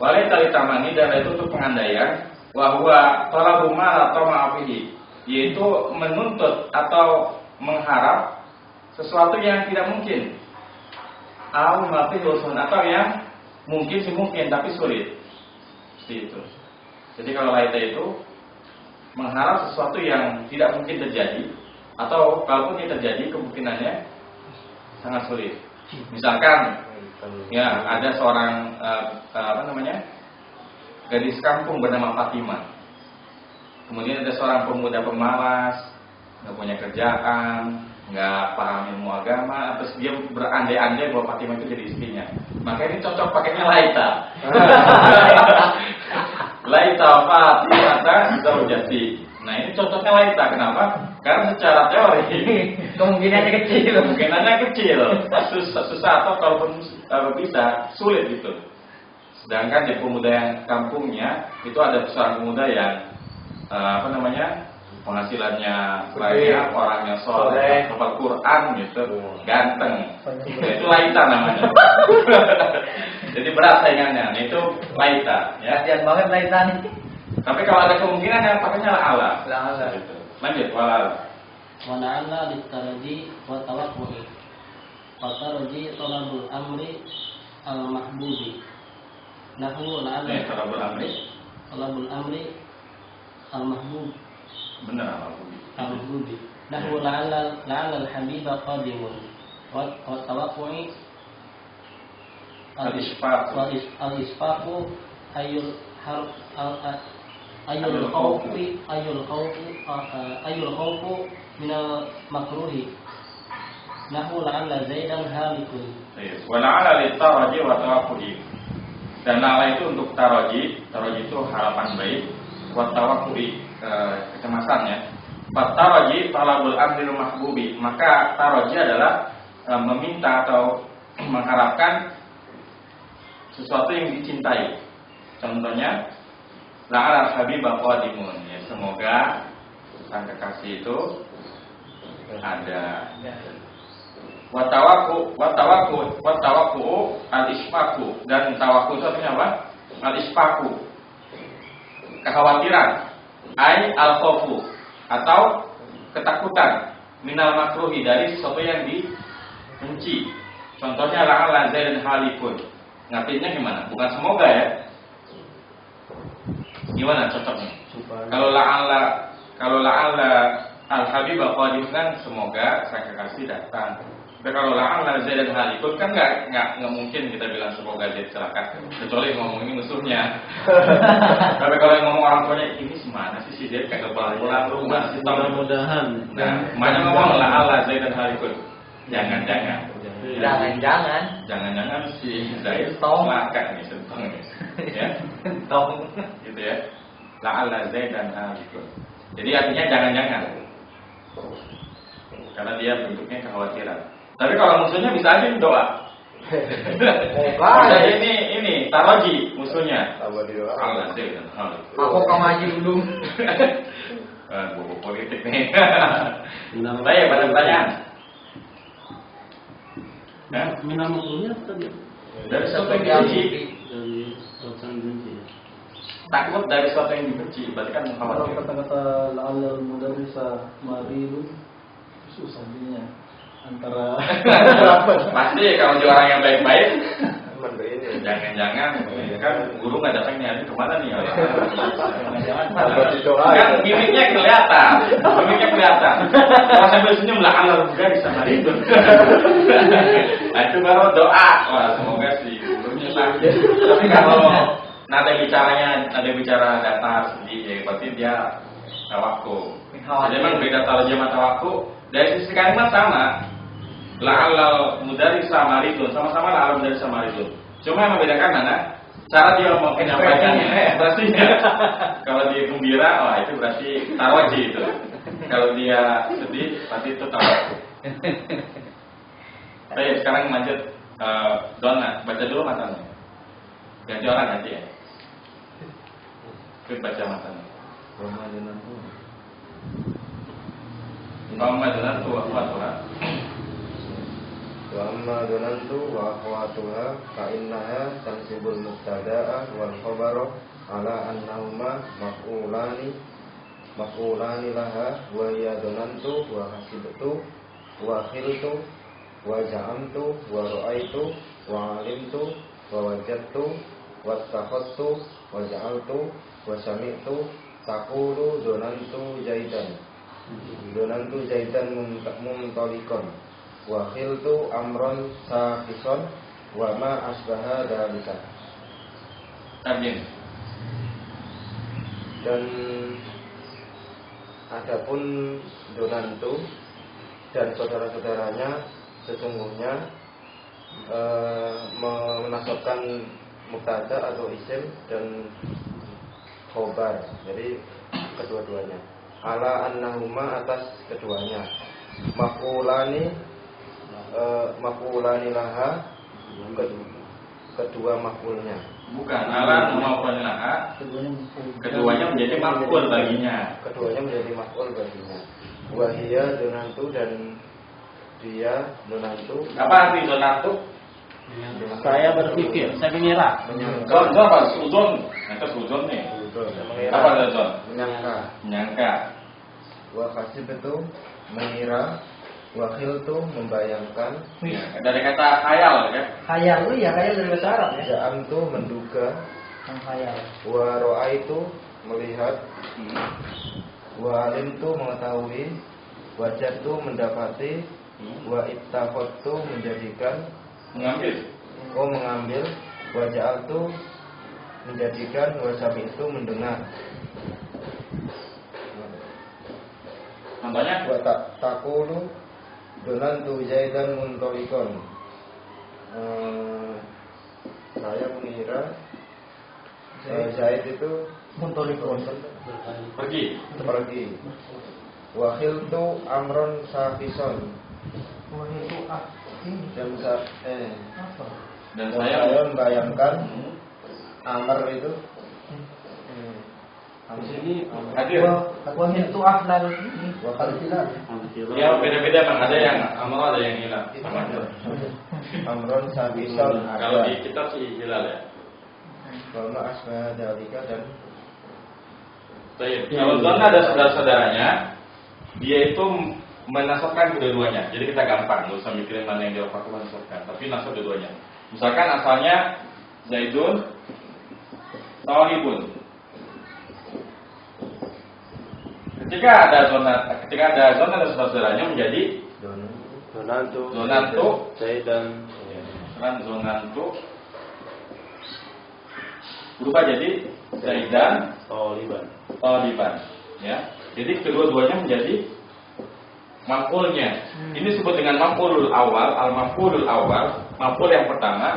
Walaita litamani, dan itu untuk pengandaian, wa huwa talabu mala tama fihi, yaitu menuntut atau mengharap sesuatu yang tidak mungkin, au ma fihi usrun, atau yang mungkin sih mungkin tapi sulit. Seperti itu. Jadi kalau laita itu mengharap sesuatu yang tidak mungkin terjadi, atau kalaupun ini terjadi kemungkinannya sangat sulit. Misalkan ya ada seorang gadis kampung bernama Fatimah. Kemudian ada seorang pemuda pemalas, nggak punya kerjaan, nggak paham ilmu agama, terus dia berandai-andai bahwa Fatimah itu jadi istrinya. Maka ini cocok pakainya laita. Laita Fatimah zaujati. Nah ini cocoknya laita. Kenapa? Karena secara teori kemungkinannya kecil. Susah atau kalaupun bisa sulit gitu. Sedangkan di pemuda yang kampungnya itu ada seorang pemuda yang penghasilannya banyak, orangnya soleh, hafal Quran gitu, ganteng. Itu laita namanya. Jadi berat saingannya. Itu laita. Ya. Kasian banget laita nih. Tapi kalau ada kemungkinan yang pakainya la'ala. Gitu. Lanjut wala'ala. Wa na'ala litaraji wa tawakkuhi. Wa taraji talabul amri al-mahbubi. Nahu la'ala talabul amri al-mahbub. Benar al-mahbubi. Nahu la'ala al-habiba qadimun. Wa tawakkuhi al-isfaqu ayul harf ayul khawfu minal makruhi. Nahu la'alla zaidan halikun. Wa la'alla litaraji wa tawakkuhi. Dan la'alla itu untuk taraji itu harapan baik, wa tawakkuhi kecemasan ya. Fa taraji talabul amril mahbubi. Maka taraji adalah meminta atau mengharapkan sesuatu yang dicintai. Contohnya la'al habibah qadimun, ya, semoga sang kekasih itu ada. Wa tawakku al-isfaqu, dan tawakku itu artinya apa? Al-isfaqu, kekhawatiran, ai al-khawfu, atau ketakutan, minal makruhi, dari sesuatu yang dibenci. Contohnya la'al zaidan halikun. Ngartinya gimana? Bukan semoga ya. Gimana cocoknya? Kalau la'alla al-habibah qadim kan semoga sang kekasih datang. Tapi kalau la'alla zaidan halikun kan enggak mungkin kita bilang semoga Zaid celaka, kecuali ngomongin musuhnya. Tapi kalau ngomong orang tuanya, ini semana sih si Zaid kagak pulang rumah sih, mudah-mudahan. Nah, makanya ngomong la'alla zaidan halikun. Jangan-jangan si Zaid celaka nih, sentong nih. Ya. Gitu ya. La'alla Zaidan halikun. Jadi artinya jangan-jangan. Karena dia bentuknya kekhawatiran. Tapi kalau musuhnya bisa aja doa. Bisa ini taroji musuhnya. Allah Zaidan halikun. Aku kau maju dulu. Buku politik nih. Saya pada pertanyaan. Mina musuhnya tadi Dari sesuatu yang dibenci. dari sesuatu yang dibenci. Takut dari sesuatu yang dibenci. Berarti kan Kalau mengkhawatir. kata-kata la'allal mudarrisa maridun susah jadinya antara Pasti kalau dia orang yang baik-baik, Ini. jangan-jangan kan guru nggak datang nih hari kemana nih orang? Jangan-jangan kan mimiknya kelihatan, Kalau sambil senyum lah Allah juga sama itu. Nah itu baru doa, wah semoga sih gurunya sakit. Tapi kalau nada bicara datar sedih, ya berarti dia tawakkul. Jadi memang beda tarjamah tawakkul dari sisi kalimat sama. La'allal mudarrisa maridun, sama-sama la'allal mudarrisa maridun. Cuma yang membedakan mana? Cara dia mau menyampaikannya, ekspresinya. Kalau dia gembira, wah itu berarti tawaji itu. Kalau dia sedih, berarti itu tawakkul. Baik, sekarang lanjut Donna, baca dulu matanya. Ganti orang nanti ya. Kita baca matanya. Ramadan itu apa? Wa amma donantu wa akhwatuha fa innaha tansibul mubtada'a wal khabara ala annahuma maf'ulani laha wa hiya donantu wa hasibtu wa khiltu wa ja'amtu wa ra'aitu wa alimtu wa wajadtu wa takhassu wa ja'altu wa sami'tu taqulu donantu zaidan mumtalikon wa khiltu amron sahison wa ma asbaha dalika. Amin. Dan adapun donantu dan saudara-saudaranya sesungguhnya menasabkan mubtada atau isim dan khobar, jadi kedua-duanya. Ala annahuma atas keduanya. Maf'ulani laha kedua maf'ulnya. Bukan ala maupun laha. Keduanya menjadi maf'ul baginya. Keduanya menjadi maf'ul baginya. Wahia donantu dan dia donantu. Apa arti donantu? Saya berpikir, saya mengira. Zon apa? Suzon. Nanti suzon nih. Apa ada zon? Menyangka. Wa khasib itu mengira. Wakil itu membayangkan. Dari kata khayal kan? khayal ya khayal dari bahasa Arab ya. Ja'am itu menduga. Khayal. Wa ro'a itu melihat. Wa alim itu mengetahui. Wajad itu mendapati. Wa ittaqat itu menjadikan. Mengambil. Wa ja'al itu menjadikan. Wa sami itu mendengar. Contohnya? Wa taqulu donantu zaidan muntalikon. Saya mengira Zaid itu muntalikon pergi. Wahil itu amron safison. Dan saya membayangkan amr itu ini hadir. Wahil itu ahlal ini wakal hilal. Ya beda-beda bang, ada yang amr ada yang hilal. Amron safison. Kalau di kitab sih hilal ya. Kalau asma dalika dan kalau zona ada saudara-saudaranya, dia itu menasabkan kedua-duanya. Jadi kita gampang, nggak usah mikirin mana yang dia pakai menasabkan, tapi nasab kedua-duanya. Misalkan asalnya Zaidun, Talibun. Ketika ada zona ada saudara-saudaranya menjadi Donantu, Zaidan. Sekarang Zonantu berubah jadi Zaidan, Taliban. Ya, jadi kedua-duanya menjadi maf'ulnya. Ini disebut dengan maf'ulul awal, al-maf'ulul awal, maf'ul yang pertama,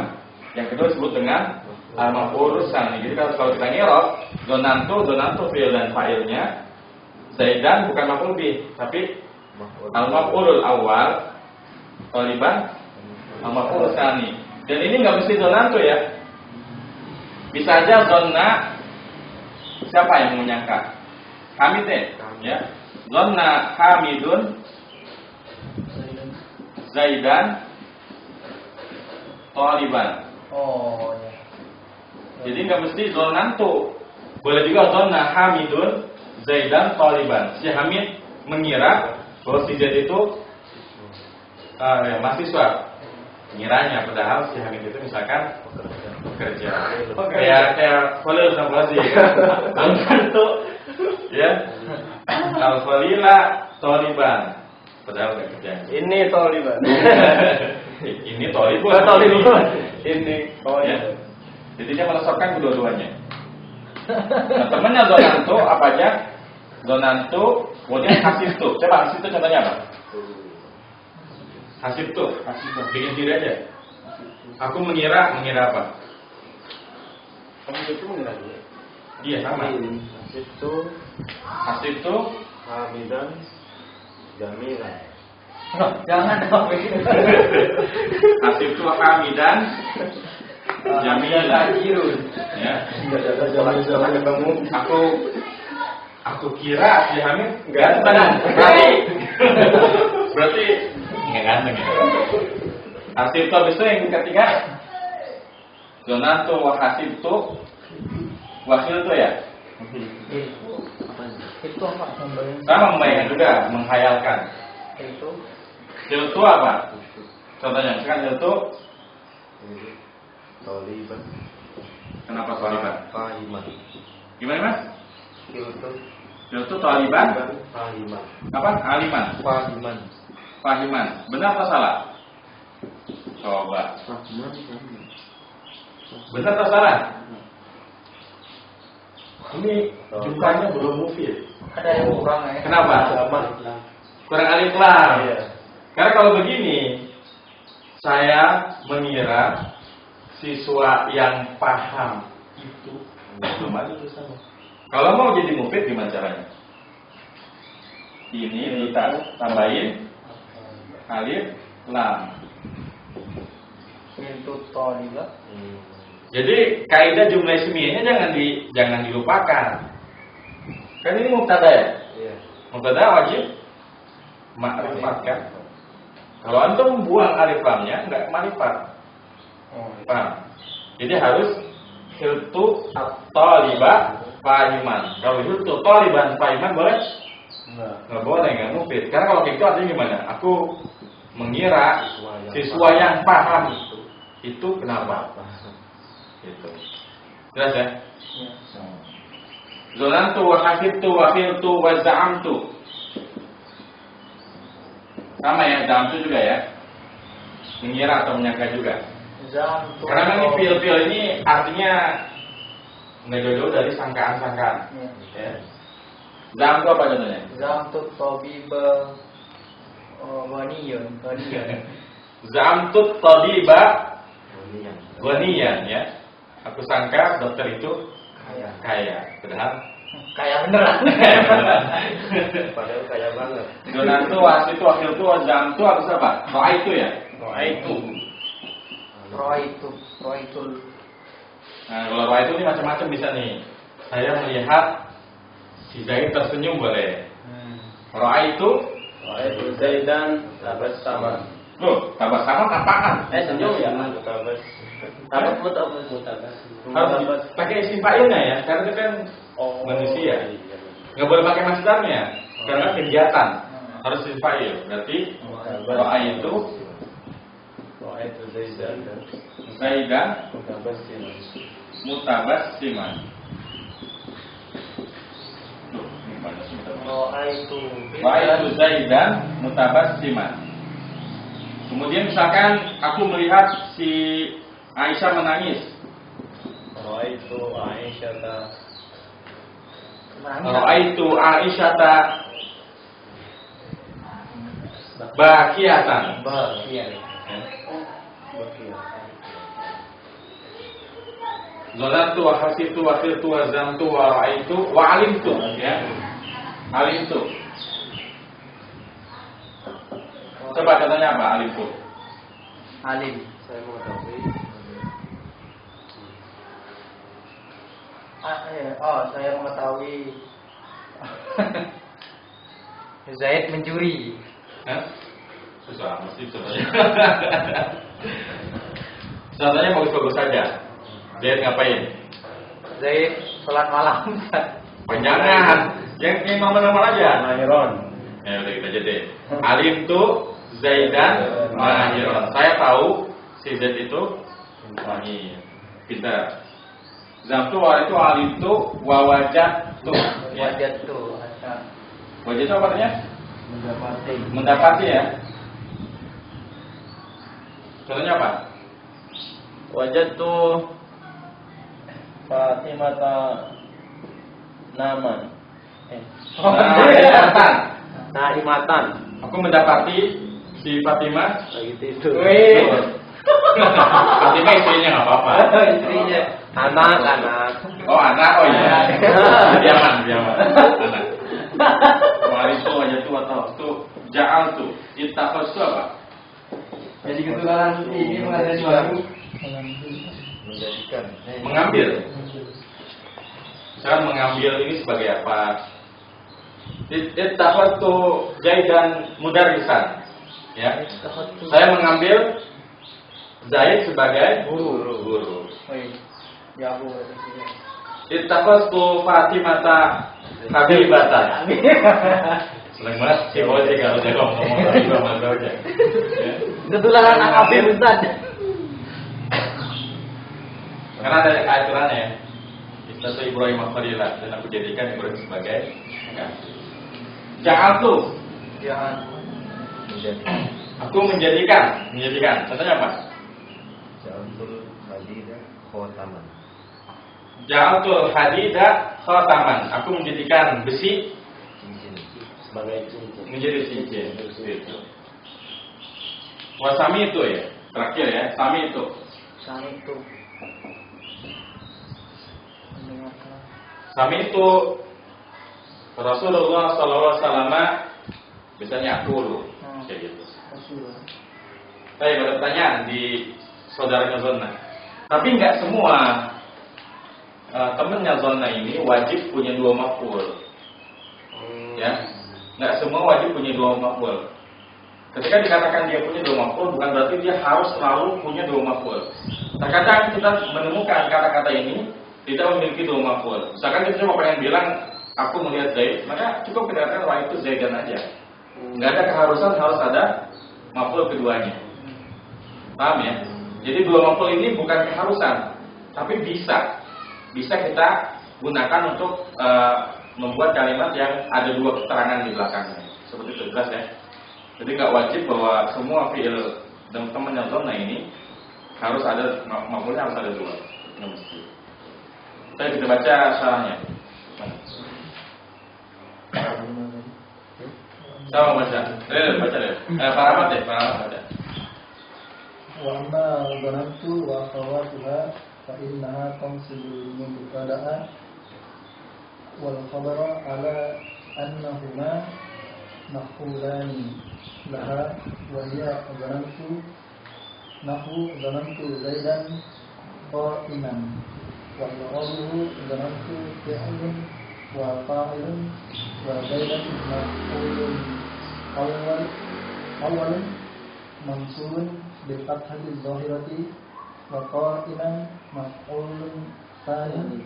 yang kedua disebut dengan al-maf'ul tsani. Jadi kalau kita ngerok zonantu fi'il dan fa'ilnya, Zaidan bukan maf'ul bih, tapi al-maf'ulul awal, taliban al-maf'ul tsani. Dan ini nggak mesti zonantu ya. Bisa aja zonna, siapa yang menyangka? Hamid ya. Zonna Hamidun Zaidan taliban. Oh ya. Jadi nggak mesti zonantu. Boleh juga zonna Hamidun Zaidan taliban. Si Hamid mengira bahwa si Zaid itu mahasiswa. Ngiranya, padahal si Hamid itu misalkan bekerja. Kayak Khalil sama Fazi. Zonantu ya. Al-Khalila taliban. Padahal nggak kerja. Ini taliban. Ini taliban. Ini Ya. Jadi dia melesatkan kedua-duanya. Nah, temannya zonantu apa aja? Zonantu, kemudian hasibtu. Coba hasibtu contohnya apa? Hasibtu. Bikin diri aja. Aku mengira apa? Kamu itu mengira dia. Iya sama. Hasibtu Hamidan Jamilan. Jangan dong begitu. Hasibtu Hamidan Jamilan. Ya. Aku kira si Hamid ganteng. Berarti nggak ganteng ya. Hasibtu habis itu yang ketiga. Zonantu wa hasibtu wakil tuh ya. Itu apa? Sama membayangkan juga, menghayalkan. Itu apa? Contohnya, misalkan itu Taliban. kenapa taliban? Fahiman. Gimana mas? Itu taliban? Fahiman. Apa? Aliman? Fahiman. Fahiman. Benar atau salah? Coba. Benar atau salah? Ini jumlahnya belum mufid. Ada yang kurang ya. Kenapa? Kurang alif lam. Iya. Karena kalau begini, saya mengira siswa yang paham itu belum ada tulisannya. Kalau mau jadi mufid gimana caranya? Ini kita tambahin alif lam. Itu taliban. Jadi kaidah jumlah ismiyahnya jangan dilupakan. Kan ini mubtada ya? Iya. Mubtada wajib makrifat kan? Kalau antum buang alif lamnya enggak makrifat. Paham? Jadi harus hiltu taliba fahiman. Kalau hiltu taliban fahiman boleh? Enggak boleh, enggak mufid. Karena kalau gitu artinya gimana? Aku mengira siswa yang paham itu kenapa? Gitu. Jelas ya? Zonantu wa hasibtu wa khiltu wa za'amtu. Sama ya, za'amtu juga ya. Mengira atau menyangka juga. Karena ini fil-fil ini artinya nggak jauh-jauh dari sangkaan-sangkaan. Ya. Za'amtu apa contohnya? Zamtu tabiba waniyun. Za'amtu tabiba waniyan ya. Aku sangka dokter itu kaya. Padahal Kayak beneran. Padahal kaya banget. Zonantu wasit wakil tu za'amtu harus apa? Roa itu ya. Roitul. Nah, kalau roa itu ini macam-macam bisa nih. Saya melihat si Zaid tersenyum boleh. Roa itu Zaidan tabas sama. loh, tabas sama apaan? Senyum ya. Tabas. Tabas mutabas. Harus pakai isim fa'ilnya ya, karena itu kan manusia. Nggak boleh pakai masdarnya, karena kegiatan. Harus isim fa'il. Berarti roa itu Zaidan mutabassiman. Roa itu Zaidan mutabassiman. Kemudian misalkan aku melihat si Aisyah menangis. Ra'aitu Aisyata. Ra'aitu Aisyata bakiyatan. Zonantu wa hasibtu wa khiltu wa zamtu wa ra'aitu wa alimtu, ya. Alimtu. Coba katanya apa alimtu? Alim, saya mengetahui. Saya mengetahui. Zaid mencuri. Susah, mesti contohnya. Contohnya bagus-bagus saja. Zaid ngapain? Zaid sholat malam. Jangan. Yang normal-normal aja. Mahiron. Ya udah kita jadi. Alim tu Zaidan mahiron. Saya tahu si Zaid itu mahir, pintar. Zamtu wa itu alim tu wa wajad tu. Wajad tuh. Wajad itu apa artinya? Mendapati. Mendapati ya. Contohnya apa? Wajad tuh Fatimata Naman. Naimatan. Aku mendapati si Fatimah Lagi tidur. Fatimah istrinya nggak apa-apa. Istrinya. Anak. Oh anak, oh iya. Diaman. Anak. Wali itu aja tuh atau tuh jaal tuh. Itakos itu apa? Jadi kebetulan ini mengadani baru. Menjadikan. Mengambil. Misalkan mengambil ini sebagai apa? Itakos tuh Zaidan mudarrisan. Ya. Saya mengambil Zaid sebagai guru. Ya aku. Itakos tuh Fatimata Habibatan. Seneng banget si Boji kalau dia ngomong juga malu aja. Kebetulan anak Habib Ustaz. Karena ada aturannya ya. Kita tuh Ibrahim Al-Khalilah dan aku jadikan Ibrahim sebagai Ja'al tuh. Ya. Aku menjadikan. Contohnya apa? Ja'altul Hadidah Khotaman. Ja'altul hadida khataman. Aku menjadikan besi Cincin. Sebagai cincin. menjadi cincin. Itu. Wasami itu ya. Terakhir ya, sami itu. Sami itu. Sami itu Rasulullah SAW biasanya aku lu kayak gitu. Saya ada pertanyaan di saudaranya Zona. Tapi nggak semua temennya Zona ini wajib punya dua maf'ul. Ya, nggak semua wajib punya dua maf'ul. Ketika dikatakan dia punya dua maf'ul, bukan berarti dia harus selalu punya dua maf'ul. Terkadang kita menemukan kata-kata ini tidak memiliki dua maf'ul. Misalkan kita cuma pengen bilang aku melihat Zaid, maka cukup kita katakan wah itu Zaidan aja. Nggak ada keharusan harus ada maf'ul keduanya. Paham ya? Jadi dua maf'ul ini bukan keharusan, tapi bisa kita gunakan untuk membuat kalimat yang ada dua keterangan di belakangnya. Seperti itu, jelas ya. Jadi nggak wajib bahwa semua fi'il dan teman yang zona ini harus ada maf'ulnya, harus ada dua. Nggak mesti. Saya kita baca syarahnya. Saya mau baca. Baca deh. Paramat deh, paramat baca. Wa amma dhanantu wa akhawatuha fa innaha tansibu mubtada'a wal khabara ala annahuma maf'ulani laha wa hiya dhanantu Zaidan qa'iman wa yaqulu dhanantu fi'lun wa fa'ilun wa Zaidan maf'ulun awwalun mansubun bil fathati zahirati wa qa'iman maf'ulun tsani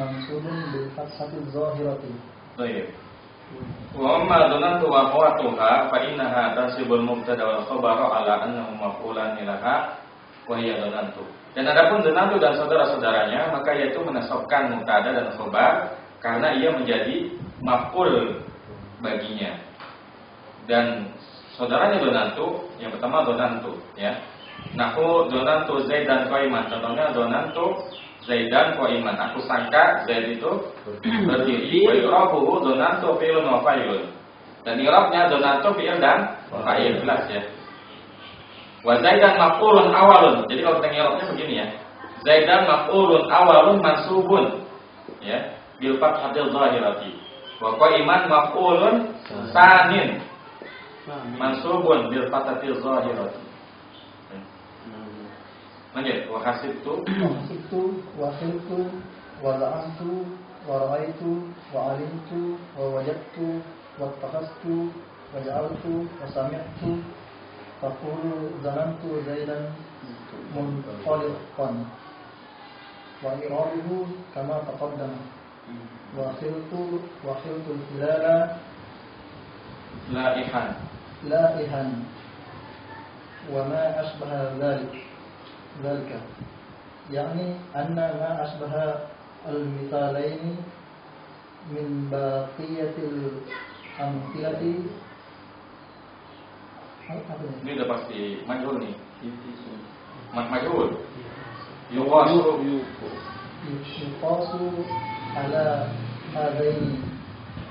mansubun bil fathati zahirati. Baik. Wa amma dhanantu wa akhawatuha fa innaha tasibul mubtada wal khabara ala annahu maf'ulan laha wa hiya dhanantu. Dan adapun dhanantu dan saudara-saudaranya maka yaitu menasabkan mubtada dan khabar karena ia menjadi maf'ul baginya. Dan saudaranya dhanantu, yang pertama dhanantu ya. Nahu dhanantu Zaidan qa'iman. Contohnya dhanantu Zaidan qa'iman. Aku sangka Zaid itu berdiri. Wa i'rabuhu dhanantu fi'lun wa fa'ilun. Dan i'rabnya dhanantu fi'il dan fa'il, jelas ya. Wa Zaidan maf'ulun awalun. Jadi kalau kita i'rabnya begini ya. Zaidan maf'ulun awalun mansubun ya bil fathatil zahirati. Wa qa'iman maf'ulun sanin mansubun bil fathatil zahirati. Lanjut, wa hasibtu wa khiltu wa za'amtu wa ra'aitu wa 'alimtu wa wajadtu wa takhastu wa ja'altu wa sami'tu taqulu zanantu Zaidan munṭaliqan wa i'rabuhu kama taqaddama wa khiltu al-hilala laihan wa ma ashbaha ذلك يعني أن ما أشبه المثالين من بقية الأمثلة. Ini udah pasti majhul nih. Majhul. Yuqasu على هذين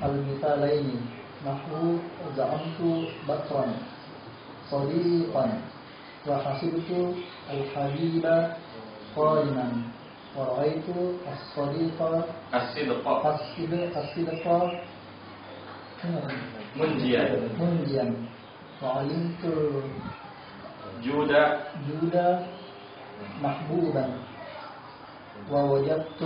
المثالين نحو زعمت بكرا صديقا وحسبت الحبيب قائما ورأيت الصديق الصدق منجيا وعلمت الجود محبوبا ووجدت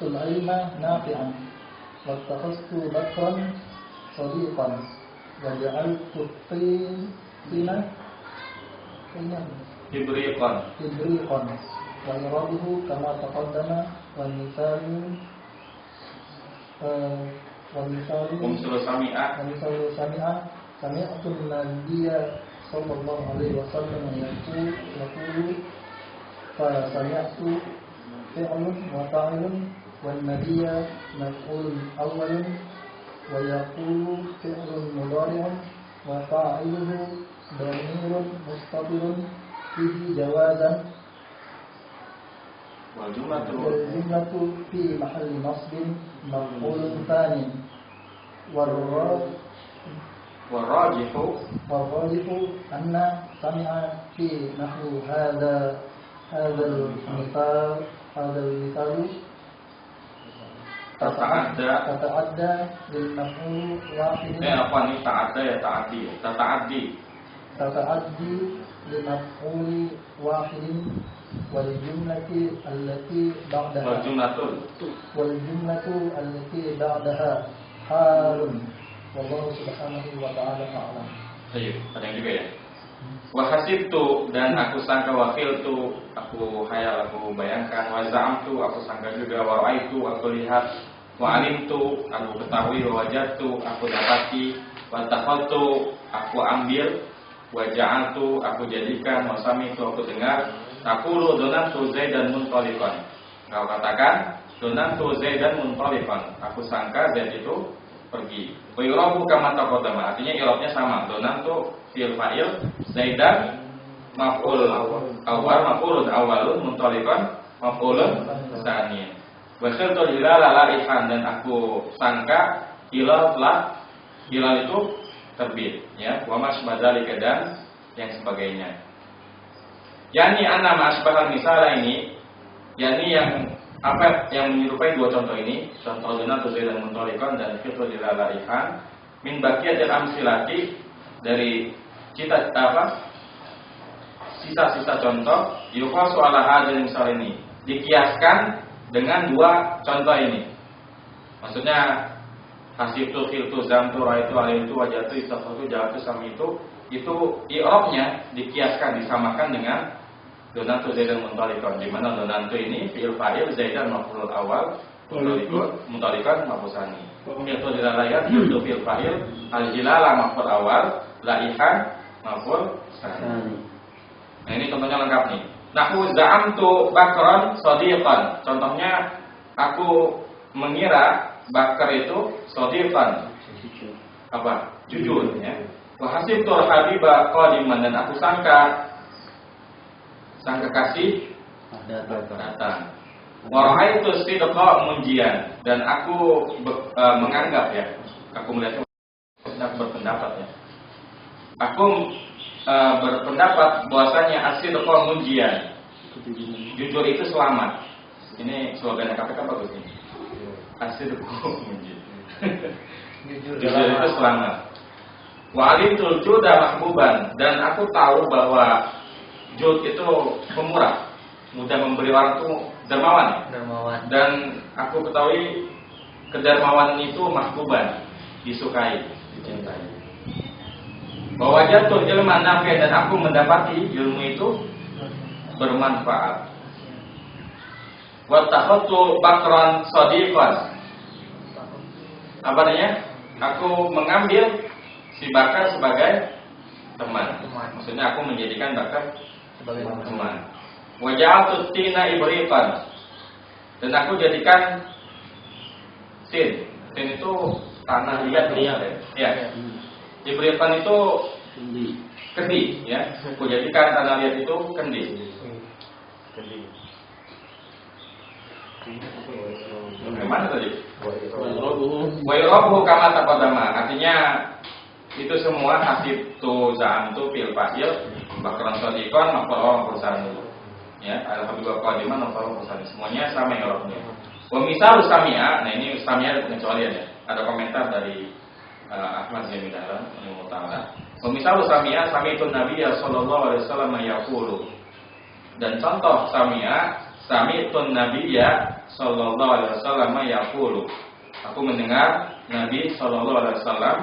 العلم نافعا واتخذت بكرا صديقا وجعلت الطين إبريقا وإعرابه كما تقدم والمثال ومثل سمع سمعت النبي صلى الله عليه وسلم يقول فسمعت فعل وفاعل والنبي مفعول أول ويقول فعل مضارع وفاعله ضمير مستتر فيه جوازا والجملة في محل نصب مفعول ثاني والراجح أن سمع في نحو هذا المثال تتعدى للمفعول واحد. تتعدي لمفعول واحد والجملة التي بعدها حال والله سبحانه وتعالى أعلم. Ada yang juga ya. Wa hasibtu dan aku sangka, wa khiltu aku hayal, aku bayangkan, wa za'amtu aku sangka juga, wa ra'aitu aku lihat, wa alimtu aku ketahui, wa wajadtu aku dapati, wa takhadtu aku ambil, wa ja'altu aku jadikan, wa sami'tu aku dengar, taqulu dhanantu Zaidan munṭaliqan. Kau katakan dhanantu Zaidan munṭaliqan, aku sangka Zaid itu pergi. Wa yurabu kama taqaddama, artinya i'rabnya sama. Dhanantu fi'il fa'il, Zaidan maf'ul awalun munṭaliqan maf'ulun tsani. Wa khiltu hilala laihan, dan aku sangka hilal itu terbit ya. Wa masbadzalika, dan yang sebagainya. Yani anna ma'asbahal misala ini, yani yang menyerupai dua contoh ini, contoh dhanantu Zaidan munṭaliqan dan khiltu hilala laihan, min baqiyatil amsilati, dari sisa-sisa contoh, yuqasu ala hadzal misal ini, dikiaskan dengan dua contoh ini. Maksudnya hasibtu, khiltu, zamtu, ra'aitu, alimtu, wajadtu, istafatu, ja'altu, sami'tu, itu i'rabnya dikiaskan, disamakan dengan dhanantu Zaidan munṭaliqan, di mana dhanantu ini fi'il fa'il, Zaidan maf'ul awal, munṭaliqan maf'ul tsani. Khiltu dilalaya, khiltu fi'il fa'il, al-hilala maf'ul awal, laihan maf'ul tsani. Nah, ini contohnya lengkap nih. Nahwu za'amtu bakran shadiqan. Contohnya aku mengira Bakar itu shadiqan. Jujur ya. Wa hasibtu al-habiba qadiman, dan aku sangka kasih datang. Wa ra'aitu sidqa munjian, dan aku menganggap ya, aku melihat berpendapat ya. Aku berpendapat bahwasanya as-sidqu munjian. Jujur itu selamat. Ini slogan KPK bagus ini. As-sidqu munjian. Jujur itu selamat. Wa alimtul juda mahbuban, dan aku tahu bahwa jud itu pemurah, mudah memberi orang itu dermawan. Dan aku ketahui kedermawanan itu mahbuban, disukai, dicintai. Bahwa jatuh ilmu nafi, dan aku mendapati ilmu itu bermanfaat. Wa takhatu bakran sadiqan. Apa artinya? Aku mengambil si Bakar sebagai teman. Maksudnya aku menjadikan Bakar sebagai teman. Waja'altu tina ibriqan, dan aku jadikan tin itu tanah liat ya. Ibriqan itu kendi ya. Aku jadikan tanah liat itu kendi. Bagaimana tadi? Wa yurabu kama taqaddama. Artinya itu semua hasib tu zam tu fil fa'il bakran sadiqan maqam perusahaan ya, al-habibah qadiman maqam perusahaan, semuanya sama i'rabnya. Wa misal samia, nah ini samia ada pengecualian ya. Ada komentar dari Ahmad Zaini Dahlan rahimahullah taala. Wa misal samia sami'tu nabiyya sallallahu alaihi wasallam yaqulu. Dan contoh samia sami'tu nabiyya sallallahu alaihi wasallam yaqulu. Aku mendengar Nabi sallallahu alaihi wasallam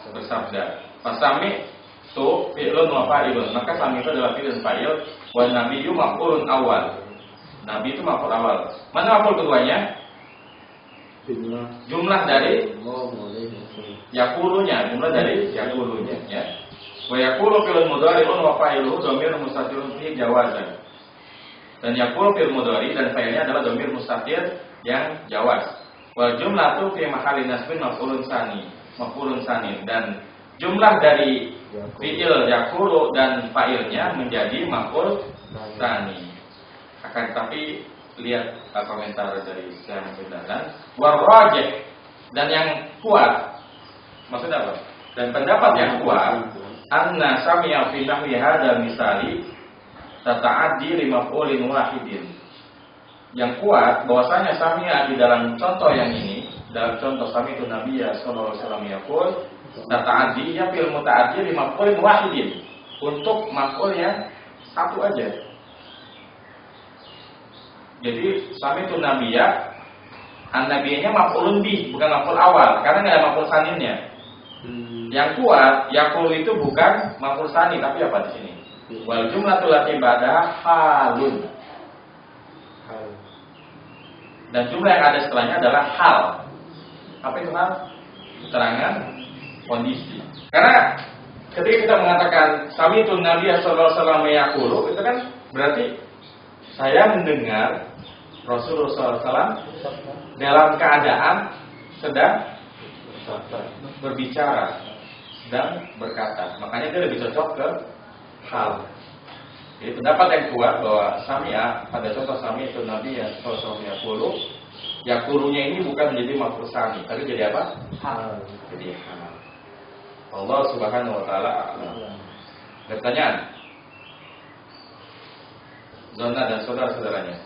bersabda, "Fasami tu fi'lun wa fa'ilun." Maka sami itu adalah fi'il dan fa'il, wa nabiyyu maf'ulun awal. Nabi itu maf'ul awal. Mana maf'ul keduanya? Jumlah dari yaqulunya, jumlah dari yaqulunya ya. Wa yaqulu fi'lun mudhari'un wa fa'iluhu dhamirun mustatirun fi jawazan. Dan yaqulu fi'il mudhari dan fa'ilnya adalah dhamir mustatir yang jawaz. Wa jumlatu fi mahalli nasbin maf'ulun sani, dan jumlah dari fi'il yaqulu dan fa'ilnya menjadi maf'ul sani. Akan tetapi lihat komentar dari Syekh Dahlan, warrajih, dan yang kuat, maksudnya apa? Dan pendapat yang kuat, anna sami'a fi nahwi hadzal misali tata'addi li maf'ulin wahidin. Yang kuat bahwasanya sami'a di dalam contoh yang ini, dalam contoh sami'tu nabiyya sallallahu alaihi wasallam yaqul, tata'addi ya fil muta'addi li maf'ulin wahidin, untuk maf'ul yang satu aja. Jadi sami'tu nabiyya, an-nabiynya maf'ulun bih, bukan maf'ul awal, karena enggak ada maf'ul saninnya. Yang kuat yaqul itu bukan maf'ul sani, tapi apa di sini? Wal jumlatul lati ba'da halun. Dan jumlah yang ada setelahnya adalah hal. Apa itu hal? Keterangan kondisi. Karena ketika kita mengatakan sami'tu nabiyya sallallahu alaihi wasallam yaqulu, itu kan berarti saya mendengar Rasulullah SAW dalam keadaan sedang berbicara, sedang berkata. Makanya dia lebih cocok ke hal. Jadi pendapat yang kuat bahwa sami'a, pada contoh sami'tu nabiyya sallallahu alaihi wasallam yaqulunya ini bukan menjadi maf'ul tsani, tapi jadi apa? Hal. Jadi hal. Allah Subhanahu wa taala a'lam. Pertanyaan. Zona dan saudara-saudaranya.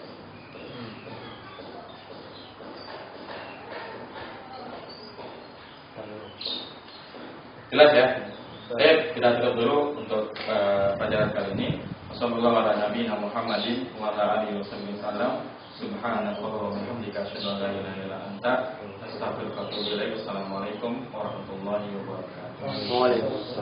Jelas ya? Baik, kita tutup dulu untuk pelajaran kali ini. Wassallallahu ala nabiyina Muhammadin wa ala alihi wasallam. Subhanallah wa bihamdika asyhadu an la ilaha illa anta astaghfiruka wa atubu ilaik. Wassalamualaikum warahmatullahi wabarakatuh. Waalaikumsalam.